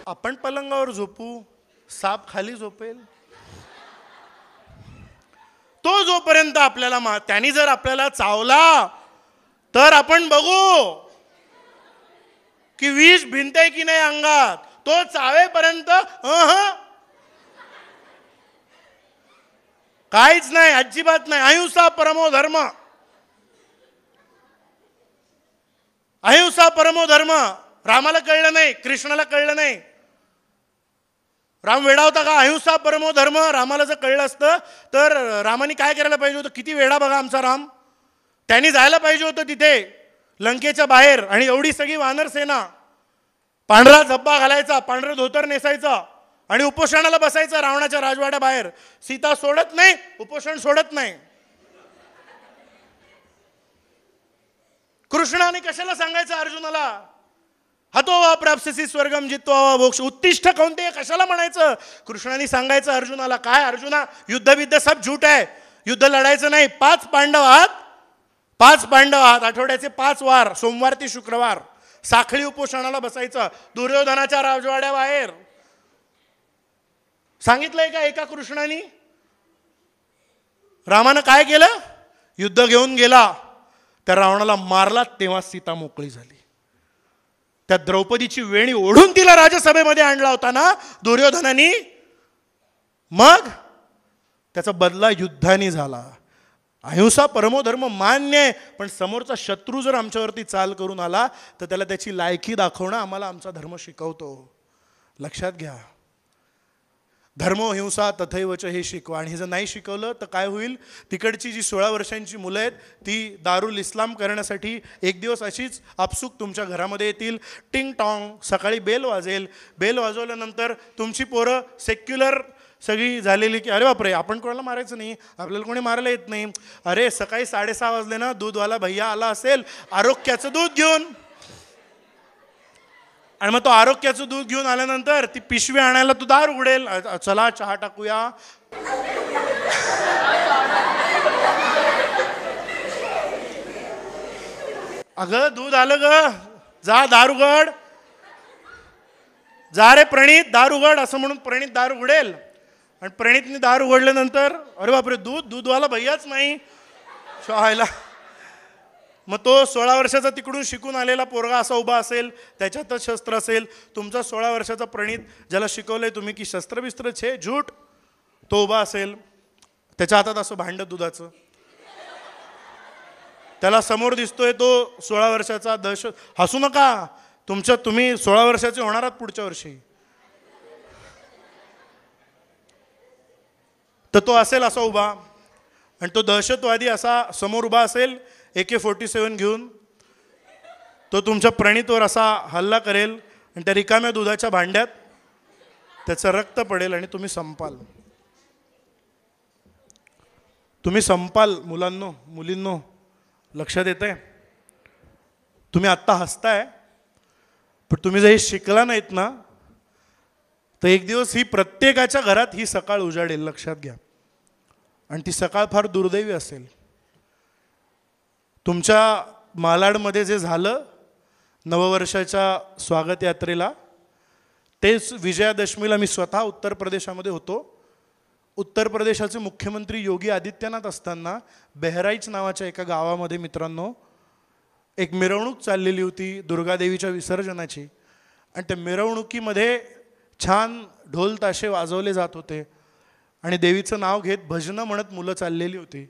आपण पलंगावर झोपू, साप खाली झोपेल. तो जोपर्यंत आपल्याला त्यांनी जर आपल्याला चावला तर आपण बघू की विष भिनतंय की नाही अंगात. तो चावेपर्यंत काहीच नाही, अजिबात नाही. अहिंसा परमो धर्म, अहिंसा परमो धर्म. रामाला कळलं नाही, कृष्णाला कळलं नाही. राम वेडा होता का? अहिंसा परमो धर्म. रामाला जर कळलं असतं तर रामाने काय करायला पाहिजे होतं? किती वेडा बघा आमचा राम. त्यांनी जायला पाहिजे होतं तिथे लंकेच्या बाहेर, आणि एवढी सगळी वानर सेना, पांढरा झब्बा घालायचा, पांढरं धोतर नेसायचा आणि उपोषणाला बसायचा रावणाच्या राजवाड्याबाहेर. सीता सोडत नाही, उपोषण सोडत नाही. कृष्णाने कशाला सांगायचं अर्जुनाला, हतो वा प्राप्स्यसि स्वर्गम जित्वा वा मोक्ष, उत्तिष्ठ कौंतेय कशाला म्हणायचं? कृष्णाने सांगायचं अर्जुनाला, काय अर्जुना, युद्ध सब झूट आहे, युद्ध लढायचं नाही. 5 पांडव आहात, आठवड्याचे 5 वार, सोमवार ते शुक्रवार साखळी उपोषणाला बसायचं दुर्योधनाच्या राजवाड्याबाहेर. सांगितलंय का एका कृष्णाने? रामानं काय केलं? युद्ध घेऊन गेला, त्या रावणाला मारला, तेव्हा सीता मोकळी झाली. त्या द्रौपदीची वेणी ओढून तिला राजसभेमध्ये आणला होता ना दुर्योधनाने, मग त्याचा बदला युद्धाने झाला. अहिंसा परमोधर्म मान्य आहे, पण समोरचा शत्रू जर आमच्यावरती चाल करून आला तर त्याला त्याची लायकी दाखवणं आम्हाला आमचा धर्म शिकवतो. लक्षात घ्या, धर्मो हिंसा तथैवच हे शिकवा. आणि हे जर नाही शिकवलं तर काय होईल? तिकडची जी 16 वर्षांची मुलं आहेत ती दारुल इस्लाम करण्यासाठी एक दिवस अशीच आपसूक तुमच्या घरामध्ये येतील. टिंग टॉंग, सकाळी बेल वाजेल, बेल वाजवल्यानंतर तुमची पोरं सेक्युलर सगळी झालेली की अरे बापरे आपण कोणाला मारायचं नाही, आपल्याला कोणी मारायला येत नाही. अरे सकाळी 6:30 वाजले ना, दूधवाला भैया आला असेल आरोग्याचं दूध घेऊन, आणि मग तो आरोग्याचं दूध घेऊन आल्यानंतर ती पिशवी आणायला तो दार उघडेल, चला चहा टाकूया. अगं दूध आलं ग, जा दार उघड, जा रे प्रणित दार उघड, असं म्हणून प्रणित दार उघडेल. आणि प्रणितने दार उघडल्यानंतर अरे बापरे दूधवाला भैयाच नाही शहायला. मग तो 16 वर्षाचा तिकडून शिकून आलेला पोरगा असा उभा असेल, त्याच्यातच शस्त्र असेल. तुमचा 16 वर्षाचा प्रणित ज्याला शिकवलंय तुम्ही की शस्त्रबिस्त्र छे झूट, तो उभा असेल, त्याच्या हातात असं भांड दुधाचं, त्याला समोर दिसतोय तो 16 वर्षाचा हसू नका, तुम्ही 16 वर्षाचे होणार आहात पुढच्या वर्षी. तर तो असेल असा उभा, आणि तो दहशतवादी असा समोर उभा असेल AK-47 घेऊन. तो तुमच्या प्रणितवर असा हल्ला करेल आणि त्या रिकाम्या दुधाच्या भांड्यात त्याचं रक्त पडेल आणि तुम्ही संपाल. मुलांनो मुलींनो, लक्षात येतंय? तुम्ही आत्ता हसताय, पण तुम्ही जर हे शिकला नाहीत ना तर एक दिवस ही प्रत्येकाच्या घरात ही सकाळ उजाडेल. लक्षात घ्या. आणि ती सकाळ फार दुर्दैवी असेल. तुमच्या मालाडमध्ये जे झालं नववर्षाच्या स्वागत यात्रेला, तेच विजयादशमीला मी स्वतः उत्तर प्रदेशामध्ये होतो. उत्तर प्रदेशाचे मुख्यमंत्री योगी आदित्यनाथ असताना बहराईच नावाच्या एका गावामध्ये मित्रांनो एक मिरवणूक चाललेली होती दुर्गादेवीच्या विसर्जनाची. आणि त्या मिरवणुकीमध्ये छान ढोल ताशे वाजवले जात होते आणि देवीचं नाव घेत भजनं म्हणत मुलं चाललेली होती.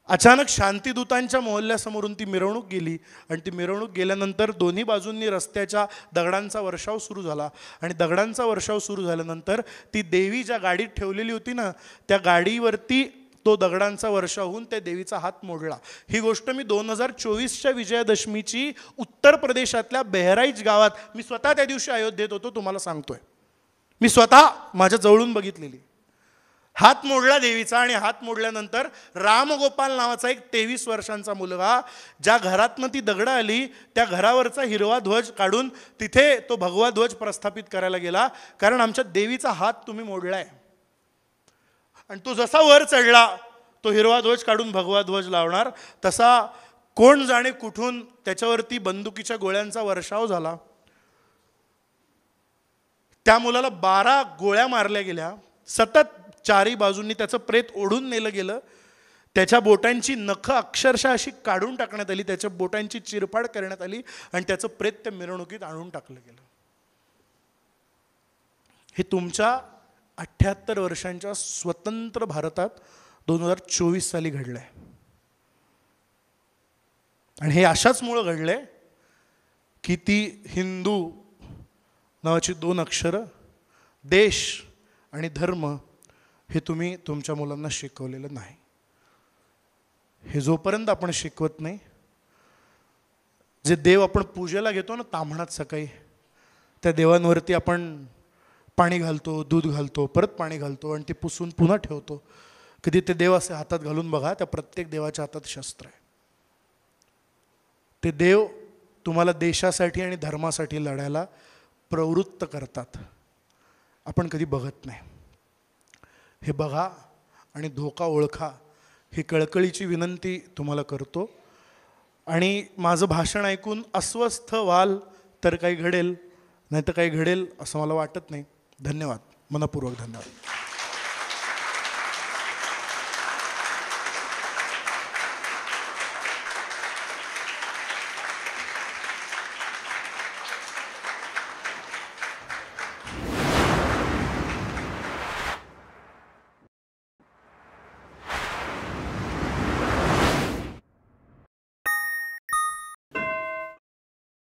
अचानक शांतिदूतांच्या मोहल्ल्यासमोरून ती मिरवणूक गेली आणि ती मिरवणूक गेल्यानंतर दोन्ही बाजूंनी रस्त्याच्या दगडांचा वर्षाव सुरू झाला. आणि दगडांचा वर्षाव सुरू झाल्यानंतर ती देवी ज्या गाडीत ठेवलेली होती ना, त्या गाडीवरती तो दगडांचा वर्षाव होऊन त्या देवीचा हात मोडला. ही गोष्ट मी 2024च्या विजयादशमीची उत्तर प्रदेशातल्या बहराईच गावात, मी स्वतः त्या दिवशी अयोध्येत होतो, तुम्हाला सांगतोय, मी स्वतः माझ्या जवळून बघितलेली. हात मोडला देवीचा. आणि हात मोडल्यानंतर रामगोपाल नावाचा एक 23 वर्षांचा मुलगा, ज्या घरातनं ती दगडं आली त्या घरावरचा हिरवा ध्वज काढून तिथे तो भगवा ध्वज प्रस्थापित करायला गेला, कारण आमच्या देवीचा हात तुम्ही मोडलाय. आणि तो जसा वर चढला तो हिरवा ध्वज काढून भगवा ध्वज लावणार, तसा कोण जाणे कुठून त्याच्यावरती बंदुकीच्या गोळ्यांचा वर्षाव झाला. त्या मुलाला 12 गोळ्या मारल्या गेल्या, सतत 4ही बाजूंनी त्याचं प्रेत ओढून नेलं गेलं. त्याच्या बोटांची नखं अक्षरशः अशी काढून टाकण्यात आली, त्याच्या बोटांची चिरफाड करण्यात आली आणि त्याचं प्रेत त्या मिरवणुकीत आणून टाकलं गेलं. हे तुमच्या 78 वर्षांच्या स्वतंत्र भारतात 2024 साली घडलंय. आणि हे अशाच मुळे घडलंय की ती हिंदू नावाची 2 अक्षरं, देश आणि धर्म हे तुम्ही तुमच्या मुलांना शिकवलेलं नाही. हे जोपर्यंत आपण शिकवत नाही, जे देव आपण पूजेला घेतो ना ताम्हणात सकाळी, त्या देवांवरती आपण पाणी घालतो, दूध घालतो, परत पाणी घालतो आणि ते पुसून पुन्हा ठेवतो. कधी ते देव असे हातात घालून बघा, त्या प्रत्येक देवाच्या हातात शस्त्र आहे. ते देव तुम्हाला देशासाठी आणि धर्मासाठी लढायला प्रवृत्त करतात. आपण कधी बघत नाही. हे बघा आणि धोका ओळखा, ही कळकळीची विनंती तुम्हाला करतो. आणि माझं भाषण ऐकून अस्वस्थ व्हाल तर काही घडेल, नाही तर काही घडेल असं मला वाटत नाही. धन्यवाद, मनपूर्वक धन्यवाद.